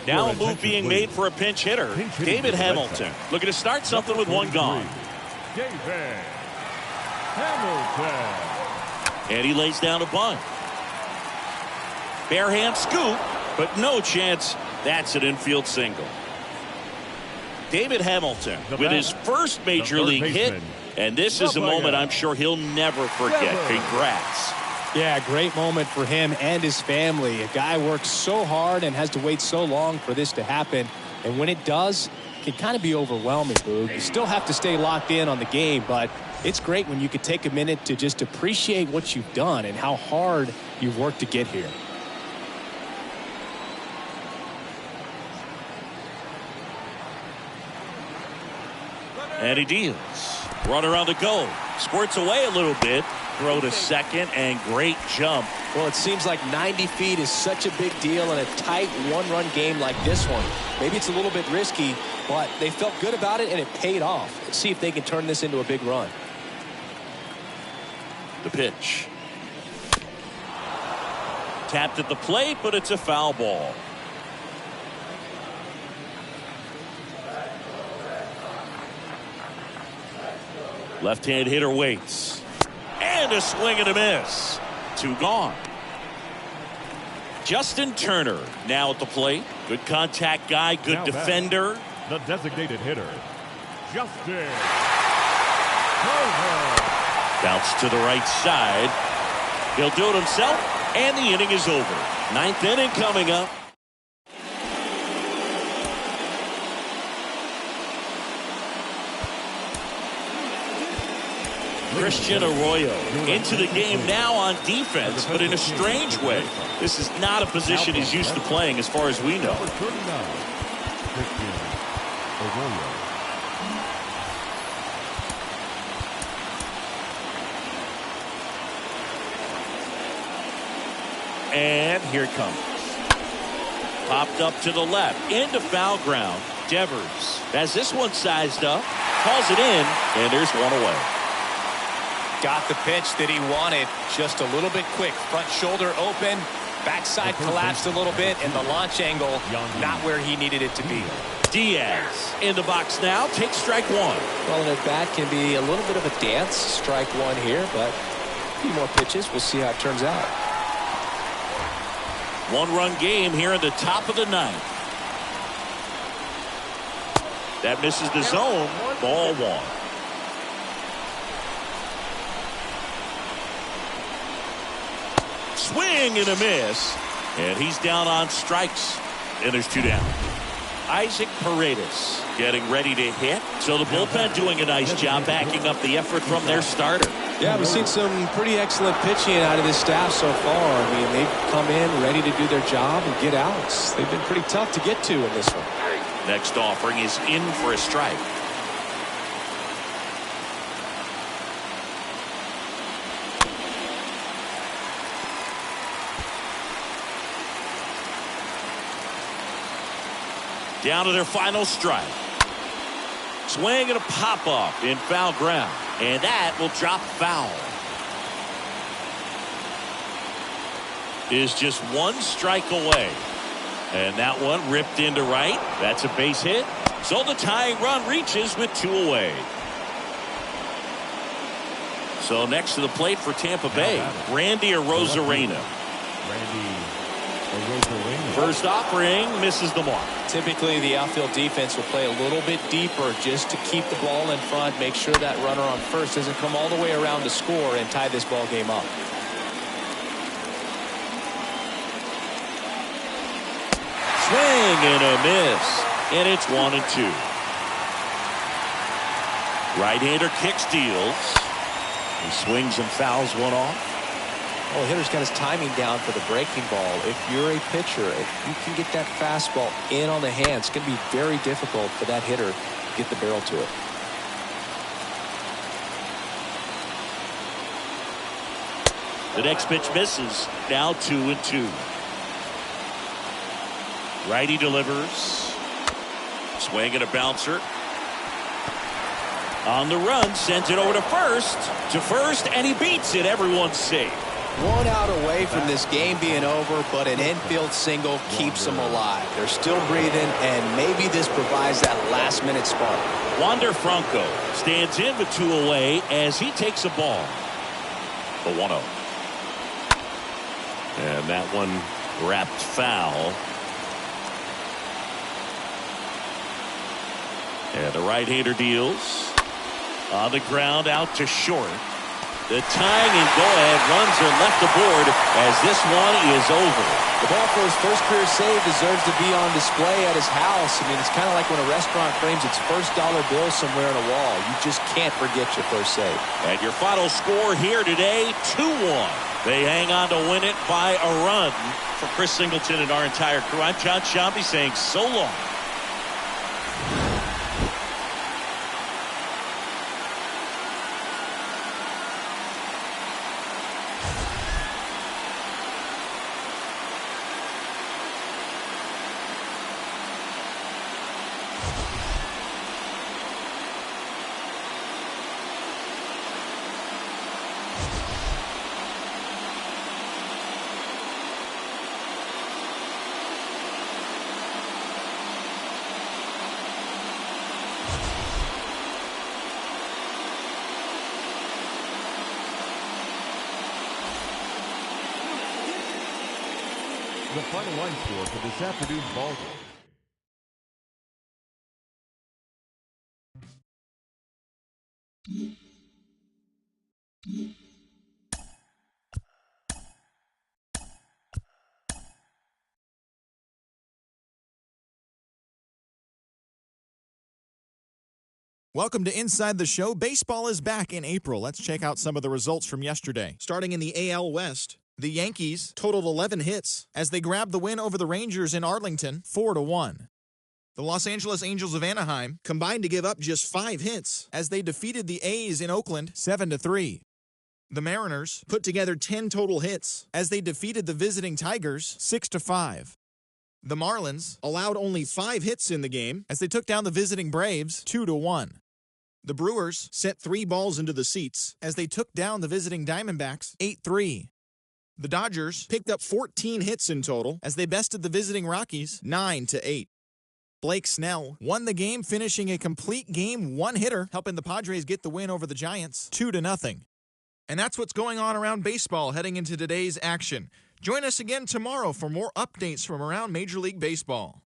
Now a move being made for a pinch hitter, David Hamilton. Looking to start something with 1 gone. David Hamilton. And he lays down a bunt. Bare hand scoop, but no chance. That's an infield single. David Hamilton with his first major league hit. And this is a moment I'm sure he'll never forget. Congrats. Yeah, great moment for him and his family. A guy works so hard and has to wait so long for this to happen. And when it does, it can kind of be overwhelming, Boog. You still have to stay locked in on the game, but it's great when you could take a minute to just appreciate what you've done and how hard you've worked to get here. And he deals. Runner on the go. Squirts away a little bit. Throw to second, and great jump. Well, it seems like 90 feet is such a big deal in a tight one-run game like this one. Maybe it's a little bit risky, but they felt good about it, and it paid off. Let's see if they can turn this into a big run. The pitch. Tapped at the plate, but it's a foul ball. Left-hand hitter waits. And a swing and a miss. 2 gone. Justin Turner now at the plate. Good contact guy, good now defender. The designated hitter, Justin Turner. Bounce to the right side. He'll do it himself, and the inning is over. 9th inning coming up. Christian Arroyo into the game now on defense, but in a strange way. This is not a position he's used to playing as far as we know. Number 39, Christian Arroyo. And here it comes. Popped up to the left, into foul ground. Devers has this one sized up, calls it in, and there's one away. Got the pitch that he wanted, just a little bit quick. Front shoulder open, backside collapsed a little bit, and the launch angle not where he needed it to be. Diaz in the box now, takes strike 1. Well, and at bat can be a little bit of a dance. Strike 1 here, but a few more pitches. We'll see how it turns out. 1-run game here in the top of the 9th. That misses the zone. Ball 1. Swing and a miss, and he's down on strikes, and there's 2 down. Isaac Paredes getting ready to hit, so the bullpen doing a nice job backing up the effort from their starter. Yeah, we've seen some pretty excellent pitching out of this staff so far. I mean, they've come in ready to do their job and get outs. They've been pretty tough to get to in this one. Next offering is in for a strike. Down to their final strike. Swing and a pop-up in foul ground. And that will drop foul. Is just 1 strike away. And that one ripped into right. That's a base hit. So the tying run reaches with 2 away. So next to the plate for Tampa Bay, Randy Arozarena. First offering misses the mark. Typically, the outfield defense will play a little bit deeper just to keep the ball in front, make sure that runner on first doesn't come all the way around to score and tie this ball game up. Swing and a miss, and it's 1-2. Right-hander kicks, deals. He swings and fouls one off. Well, the hitter's got his timing down for the breaking ball. If you're a pitcher, if you can get that fastball in on the hand, it's going to be very difficult for that hitter to get the barrel to it. The next pitch misses. Now 2-2. Righty delivers. Swing and a bouncer. On the run, sends it over to first, and he beats it. Everyone's safe. 1 out away from this game being over, but an infield single keeps them alive. They're still breathing, and maybe this provides that last-minute spark. Wander Franco stands in with 2 away as he takes a ball. The 1-0. And that one wrapped foul. And the right-hander deals. On the ground, out to short. The tying and go-ahead runs are left aboard as this one is over. The ball for his first career save deserves to be on display at his house. I mean, it's kind of like when a restaurant frames its first dollar bill somewhere on a wall. You just can't forget your first save. And your final score here today, 2-1. They hang on to win it by a run. For Chris Singleton and our entire crew, I'm John Sciambi saying so long. The final line score for this afternoon's ball game. Welcome to Inside the Show. Baseball is back in April. Let's check out some of the results from yesterday. Starting in the AL West, the Yankees totaled 11 hits as they grabbed the win over the Rangers in Arlington 4-1. The Los Angeles Angels of Anaheim combined to give up just 5 hits as they defeated the A's in Oakland 7-3. The Mariners put together 10 total hits as they defeated the visiting Tigers 6-5. The Marlins allowed only 5 hits in the game as they took down the visiting Braves 2-1. The Brewers sent 3 balls into the seats as they took down the visiting Diamondbacks 8-3. The Dodgers picked up 14 hits in total as they bested the visiting Rockies 9-8. Blake Snell won the game, finishing a complete game one-hitter, helping the Padres get the win over the Giants 2-0. And that's what's going on around baseball heading into today's action. Join us again tomorrow for more updates from around Major League Baseball.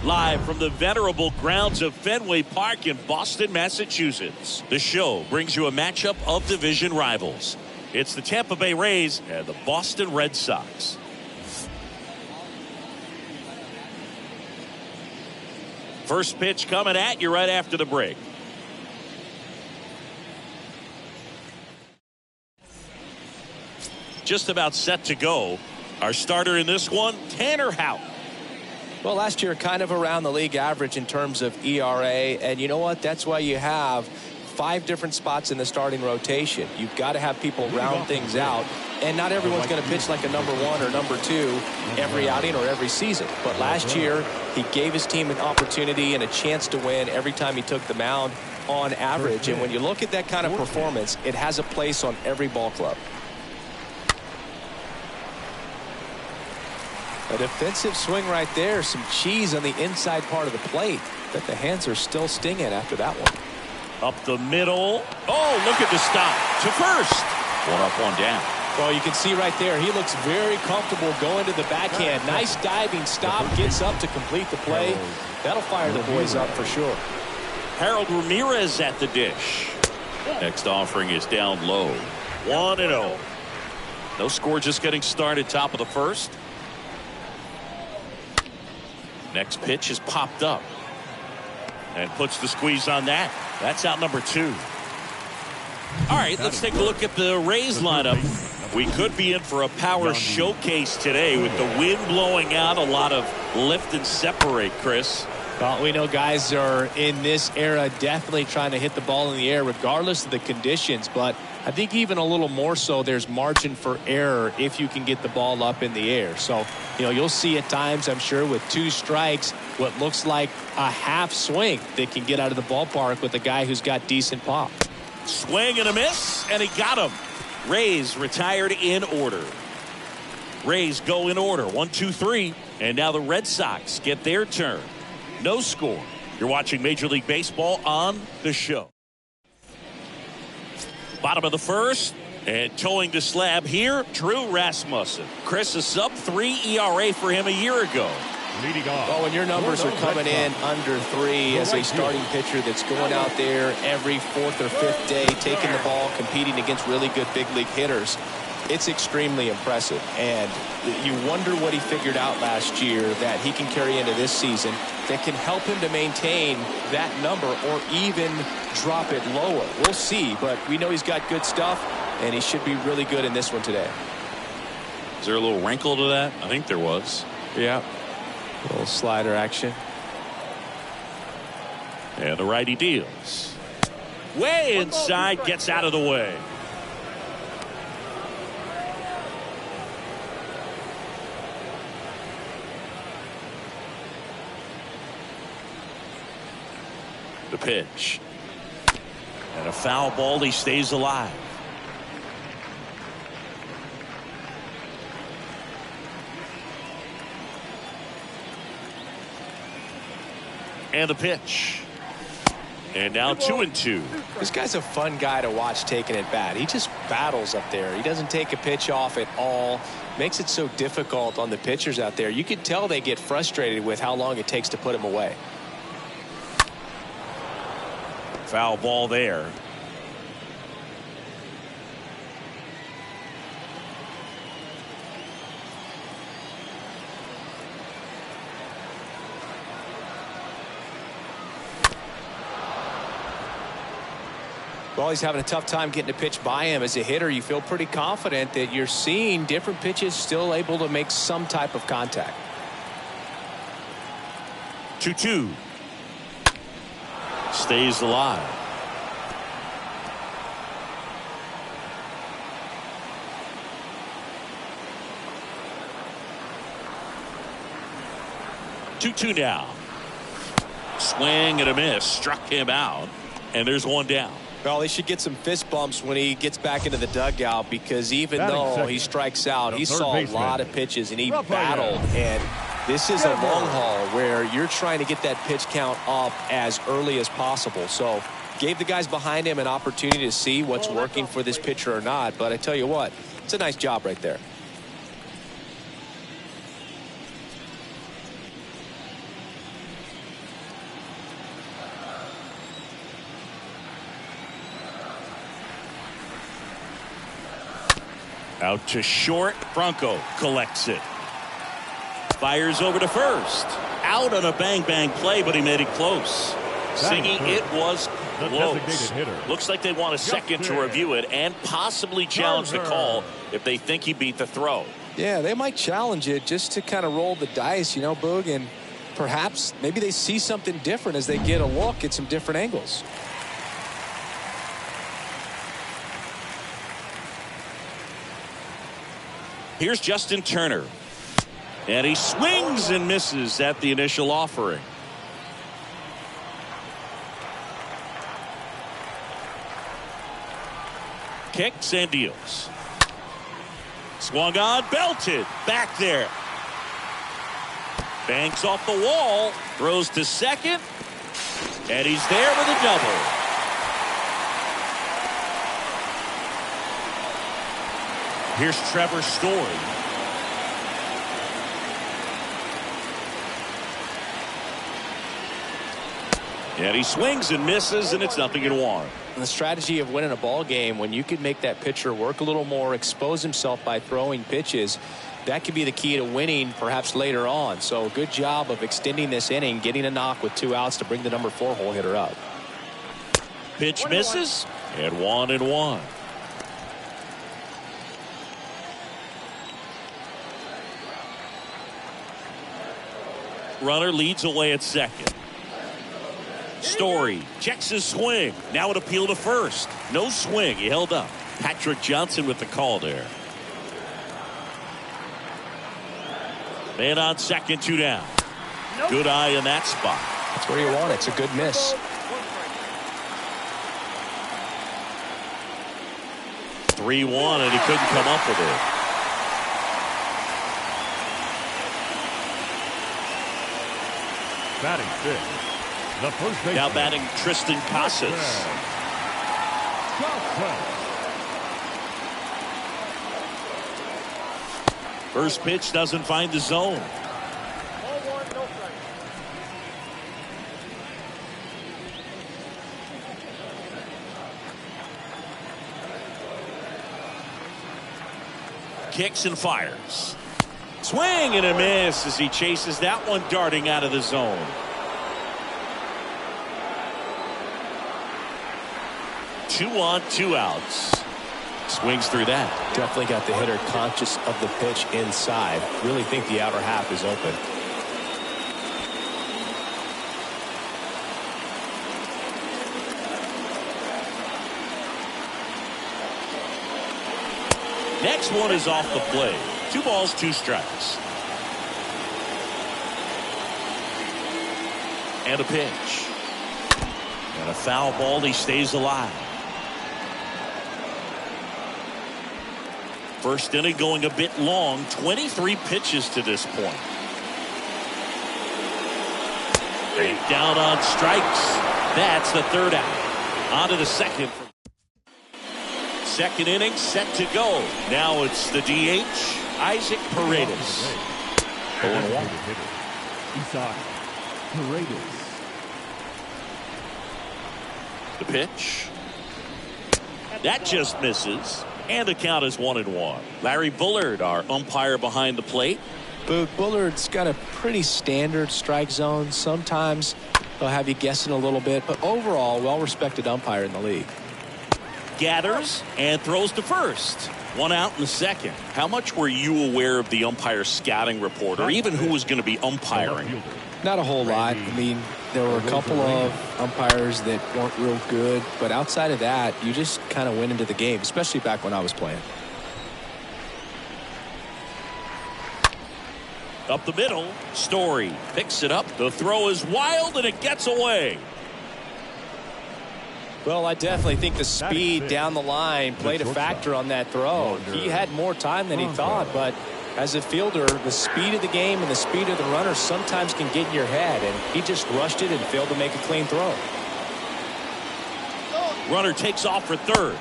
Live from the venerable grounds of Fenway Park in Boston, Massachusetts. The show brings you a matchup of division rivals. It's the Tampa Bay Rays and the Boston Red Sox. First pitch coming at you right after the break. Just about set to go. Our starter in this one, Tanner Houck. Well, last year kind of around the league average in terms of ERA, and you know what? That's why you have 5 different spots in the starting rotation. You've got to have people round things out, and not everyone's going to pitch like a number 1 or number 2 every outing or every season. But last year, he gave his team an opportunity and a chance to win every time he took the mound on average. And when you look at that kind of performance, it has a place on every ball club. A defensive swing right there. Some cheese on the inside part of the plate. But the hands are still stinging after that one. Up the middle. Oh, look at the stop to first. 1 up, 1 down. Well, you can see right there, he looks very comfortable going to the backhand. Nice diving stop. Gets up to complete the play. That'll fire the boys up for sure. Harold Ramirez at the dish. Next offering is down low. 1-0. No score, just getting started, top of the first. Next pitch is popped up and puts the squeeze on that. That's out number 2. All right, let's take a look at the Rays lineup. We could be in for a power showcase today with the wind blowing out, a lot of lift and separate, Chris. Well, we know guys are in this era definitely trying to hit the ball in the air regardless of the conditions, but I think even a little more so there's margin for error if you can get the ball up in the air. So, you know, you'll see at times, I'm sure, with 2 strikes, what looks like a half swing that can get out of the ballpark with a guy who's got decent pop. Swing and a miss, and he got him. Rays retired in order. Rays go in order, 1, 2, 3, and now the Red Sox get their turn. No score. You're watching Major League Baseball on the show. Bottom of the first, and towing the slab here, Drew Rasmussen. Chris, a sub-3 ERA for him a year ago. Leading off. Well, when your numbers are coming in under 3 as a starting pitcher that's going out there every 4th or 5th day, taking the ball, competing against really good big league hitters, it's extremely impressive. And you wonder what he figured out last year that he can carry into this season that can help him to maintain that number or even drop it lower. We'll see, but we know he's got good stuff, and he should be really good in this one today. Is there a little wrinkle to that? I think there was. Yeah. A little slider action. And the righty deals. Way inside, gets out of the way. The pitch. And a foul ball. He stays alive. And the pitch. And now 2-2. This guy's a fun guy to watch taking at bat. He just battles up there. He doesn't take a pitch off at all. Makes it so difficult on the pitchers out there. You can tell they get frustrated with how long it takes to put him away. Foul ball there. Well, he's having a tough time getting a pitch by him. As a hitter, you feel pretty confident that you're seeing different pitches still able to make some type of contact. 2-2. Stays alive. Two now. Swing and a miss. Struck him out. And there's one down. Well, he should get some fist bumps when he gets back into the dugout, because even though he strikes out, he saw a lot of pitches and he battled. And this is a long haul where you're trying to get that pitch count up as early as possible. So gave the guys behind him an opportunity to see what's working for this pitcher or not. But I tell you what, it's a nice job right there. Out to short. Franco collects it. Fires over to first. Out on a bang-bang play, but he made it close. Siggy, it was close. Looks like they want a second to review it and possibly challenge the call if they think he beat the throw. Yeah, they might challenge it just to kind of roll the dice, you know, Boog, and perhaps maybe they see something different as they get a look at some different angles. Here's Justin Turner. And he swings and misses at the initial offering. Kicks and deals. Swung on, belted. Back there. Banks off the wall. Throws to second. And he's there with a double. Here's Trevor Story. And he swings and misses, and it's 0-1. And the strategy of winning a ball game, when you can make that pitcher work a little more, expose himself by throwing pitches, that could be the key to winning perhaps later on. So good job of extending this inning, getting a knock with 2 outs to bring the number 4 hole hitter up. Pitch misses, and 1-1. Runner leads away at second. Story checks his swing. Now an appeal to first. No swing. He held up. Patrick Johnson with the call there. Man on second, 2 down. Good eye in that spot. That's where you want it. It's a good miss. 3-1, and he couldn't come up with it. Batting fifth. The first baseman. Now batting Tristan Casas. First pitch doesn't find the zone. Kicks and fires. Swing and a miss as he chases that one darting out of the zone. Two on, 2 outs. Swings through that. Definitely got the hitter conscious of the pitch inside. Really think the outer half is open. Next one is off the plate. 2 balls, 2 strikes. And a pitch. And a foul ball. He stays alive. First inning going a bit long. 23 pitches to this point. Down on strikes. That's the 3rd out. On to the second. Second inning set to go. Now it's the DH, Isaac Paredes. 0-1. Isaac Paredes. The pitch. That just misses. And the count is 1-1. Larry Bullard, our umpire behind the plate. Bullard's got a pretty standard strike zone. Sometimes they'll have you guessing a little bit, but overall, well-respected umpire in the league. Gathers and throws to first. 1 out in the second. How much were you aware of the umpire scouting report, or even who was going to be umpiring? Not a whole lot. I mean, there were a couple of umpires that weren't real good, but outside of that, you just kind of went into the game, especially back when I was playing. Up the middle, Story picks it up. The throw is wild, and it gets away. Well, I definitely think the speed down the line played a factor on that throw. He had more time than he thought, but as a fielder, the speed of the game and the speed of the runner sometimes can get in your head, and he just rushed it and failed to make a clean throw. Runner takes off for third.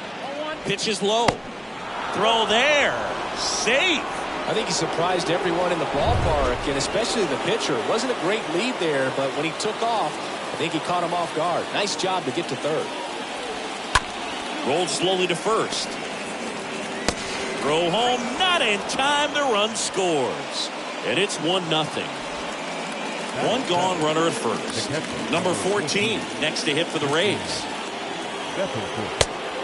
Pitch is low. Throw there. Safe. I think he surprised everyone in the ballpark, and especially the pitcher. It wasn't a great lead there, but when he took off, I think he caught him off guard. Nice job to get to third. Rolled slowly to first. Throw home, not in time. The run scores. And it's 1-0. One gone, runner at first. Number 14 next to hit for the Rays.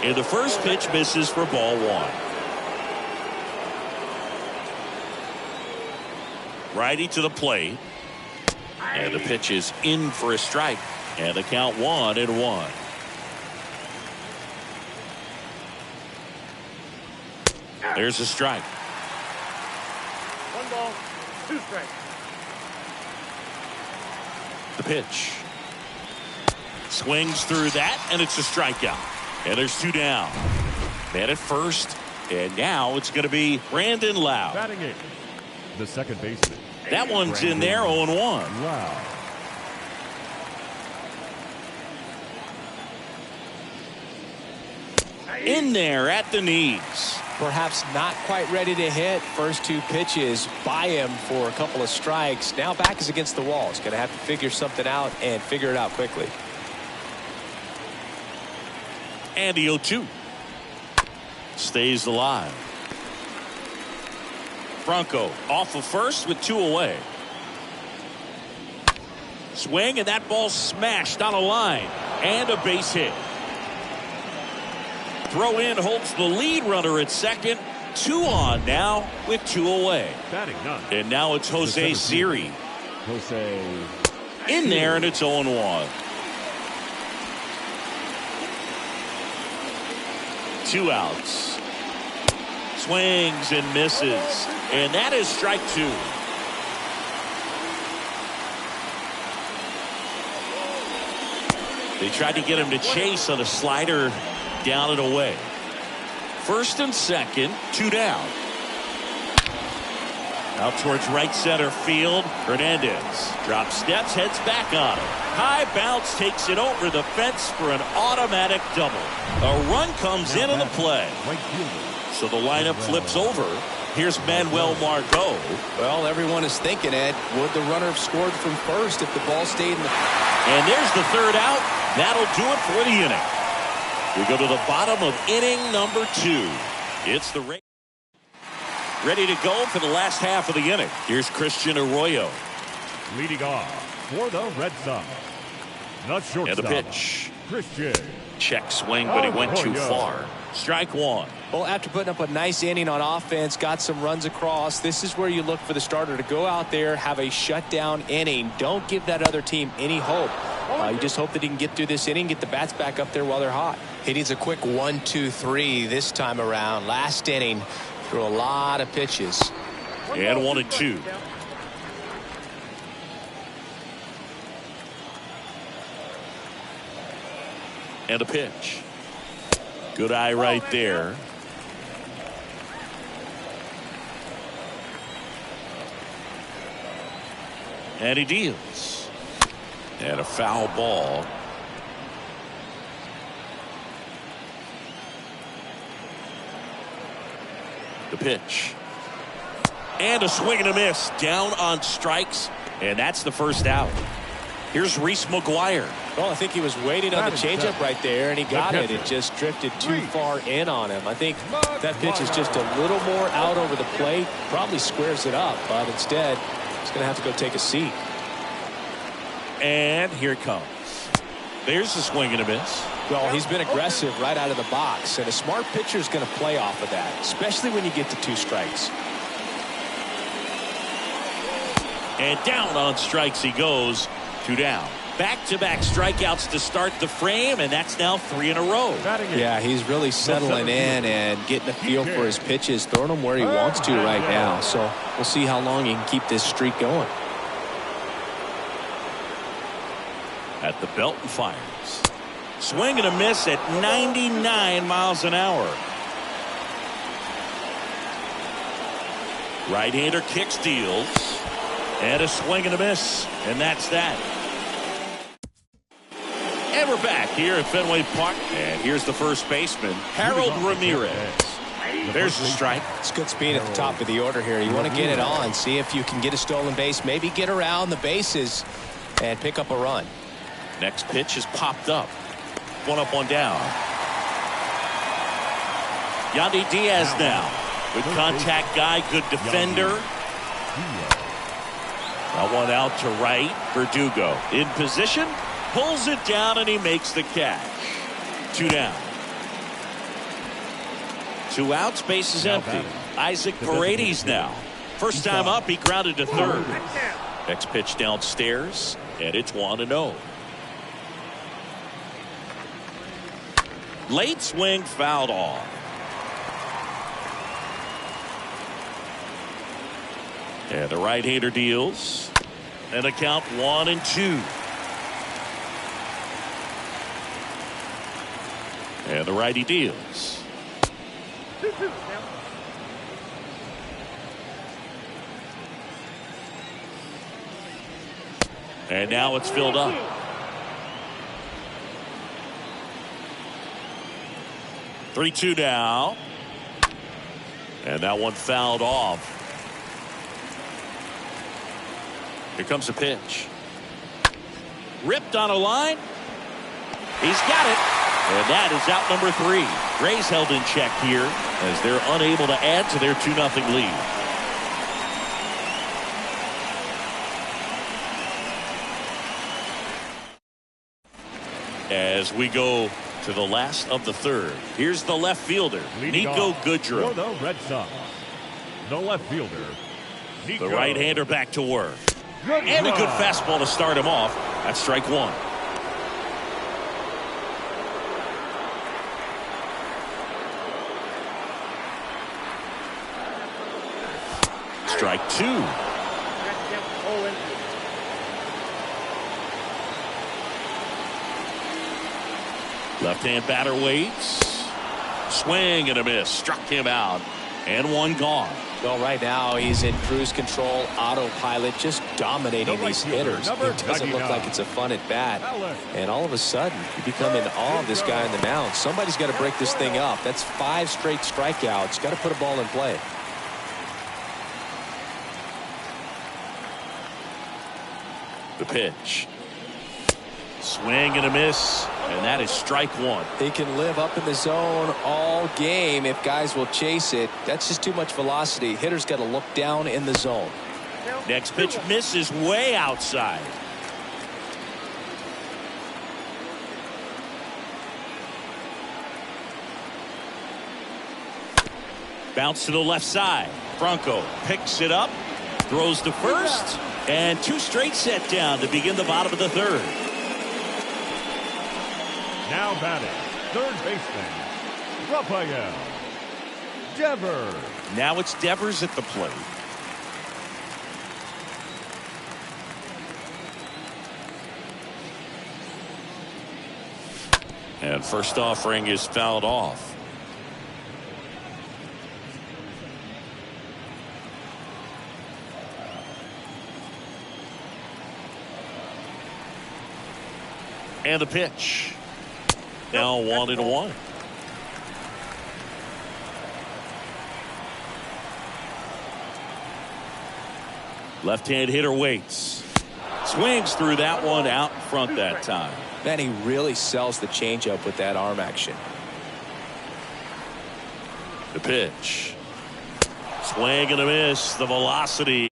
And the first pitch misses for ball 1. Righty to the plate. And the pitch is in for a strike. And the count 1-1. There's a strike. 1 ball, 2 strikes. The pitch. Swings through that, and it's a strikeout. And there's 2 down. Man at first, and now it's going to be Brandon Lowe. Batting 8th, the second baseman. That one's in there, 0-1. Wow. In there at the knees. Perhaps not quite ready to hit. First 2 pitches by him for a couple of strikes. Now back is against the wall. He's going to have to figure something out and figure it out quickly. And the 0-2. Stays alive. Franco off of first with 2 away. Swing, and that ball smashed on a line. And a base hit. Throw in holds the lead runner at second. 2 on now with 2 away. Batting 9. And now it's Jose Siri. Jose. In there, and it's 0-1. 2 outs. Swings and misses. And that is strike 2. They tried to get him to chase on a slider down and away. First and second, 2 down. Out towards right center field. Hernandez drops steps, heads back on it. High bounce takes it over the fence for an automatic double. A run comes into the play. Right fielder. So the lineup flips over. Here's Manuel Margot. Well, everyone is thinking, Ed, would the runner have scored from first if the ball stayed in the... And there's the 3rd out. That'll do it for the inning. We go to the bottom of inning number 2. It's the Rays ready to go for the last half of the inning. Here's Christian Arroyo. Leading off for the Red Sox, the shortstop. And the pitch. Christian. Check swing, but he went too far. Strike 1. Well, after putting up a nice inning on offense, got some runs across, this is where you look for the starter to go out there, have a shutdown inning. Don't give that other team any hope. You just hope that he can get through this inning, get the bats back up there while they're hot. He needs a quick 1-2-3 this time around. Last inning, threw a lot of pitches. And 1-2. And a pitch. Good eye right there. And he deals. And a foul ball. The pitch. And a swing and a miss. Down on strikes. And that's the first out. Here's Reese McGuire. Well, I think he was waiting on the changeup right there, and he got it. It just drifted too far in on him. I think that pitch is just a little more out over the plate. Probably squares it up, but instead, he's going to have to go take a seat. And here it comes. There's the swing and a miss. Well, he's been aggressive right out of the box, and a smart pitcher is going to play off of that, especially when you get to 2 strikes. And down on strikes he goes. 2 down. Back-to-back strikeouts to start the frame, and that's now 3 in a row. Yeah, he's really settling in and getting a feel for his pitches, throwing them where he wants to right now. So we'll see how long he can keep this streak going. At the belt and fires. Swing and a miss at 99 miles an hour. Right-hander kicks, deals. And a swing and a miss. And that's that. And we're back here at Fenway Park. And here's the first baseman, Harold Ramirez. There's the strike. It's good speed at the top of the order here. You want to get it on, see if you can get a stolen base, maybe get around the bases and pick up a run. Next pitch is popped up. 1 up, 1 down. Yandy Diaz now Good contact guy, good defender. That one out to right. Verdugo in position, pulls it down, and he makes the catch. 2 down. 2 outs, base is empty. Isaac Paredes now. First time up, he grounded to third. Next pitch downstairs, and it's 1-0. Late swing, fouled off. And the right-hander deals. And a count 1-2. And the righty deals. And now it's filled up. Three-2 now. And that one fouled off. Here comes the pitch. Ripped on a line. He's got it. And that is out number 3. Rays held in check here as they're unable to add to their 2-0 lead. As we go to the last of the third, here's the left fielder, Nico Goodrum. For the Red Sox, the left fielder, Nico. The right-hander back to work. And a good fastball to start him off. That's strike 1. Strike 2. Left-hand batter waits. Swing and a miss. Struck him out. And one gone. Well, right now he's in cruise control, autopilot, just dominating these hitters. It doesn't look like it's a fun at bat. And all of a sudden, you become in awe of this guy on the mound. Somebody's got to break this thing up. That's 5 straight strikeouts. Got to put a ball in play. The pitch. Swing and a miss. And that is strike 1. He can live up in the zone all game if guys will chase it. That's just too much velocity. Hitter's got to look down in the zone. Next pitch misses way outside. Bounce to the left side. Franco picks it up, throws to first, and 2 straight set down to begin the bottom of the third. Now batting, third baseman, Rafael Devers. Now it's Devers at the plate. And first offering is fouled off. And the pitch. Now 1-1. Left-hand hitter waits. Swings through that one out in front that time. Man, he really sells the changeup with that arm action. The pitch. Swing and a miss. The velocity.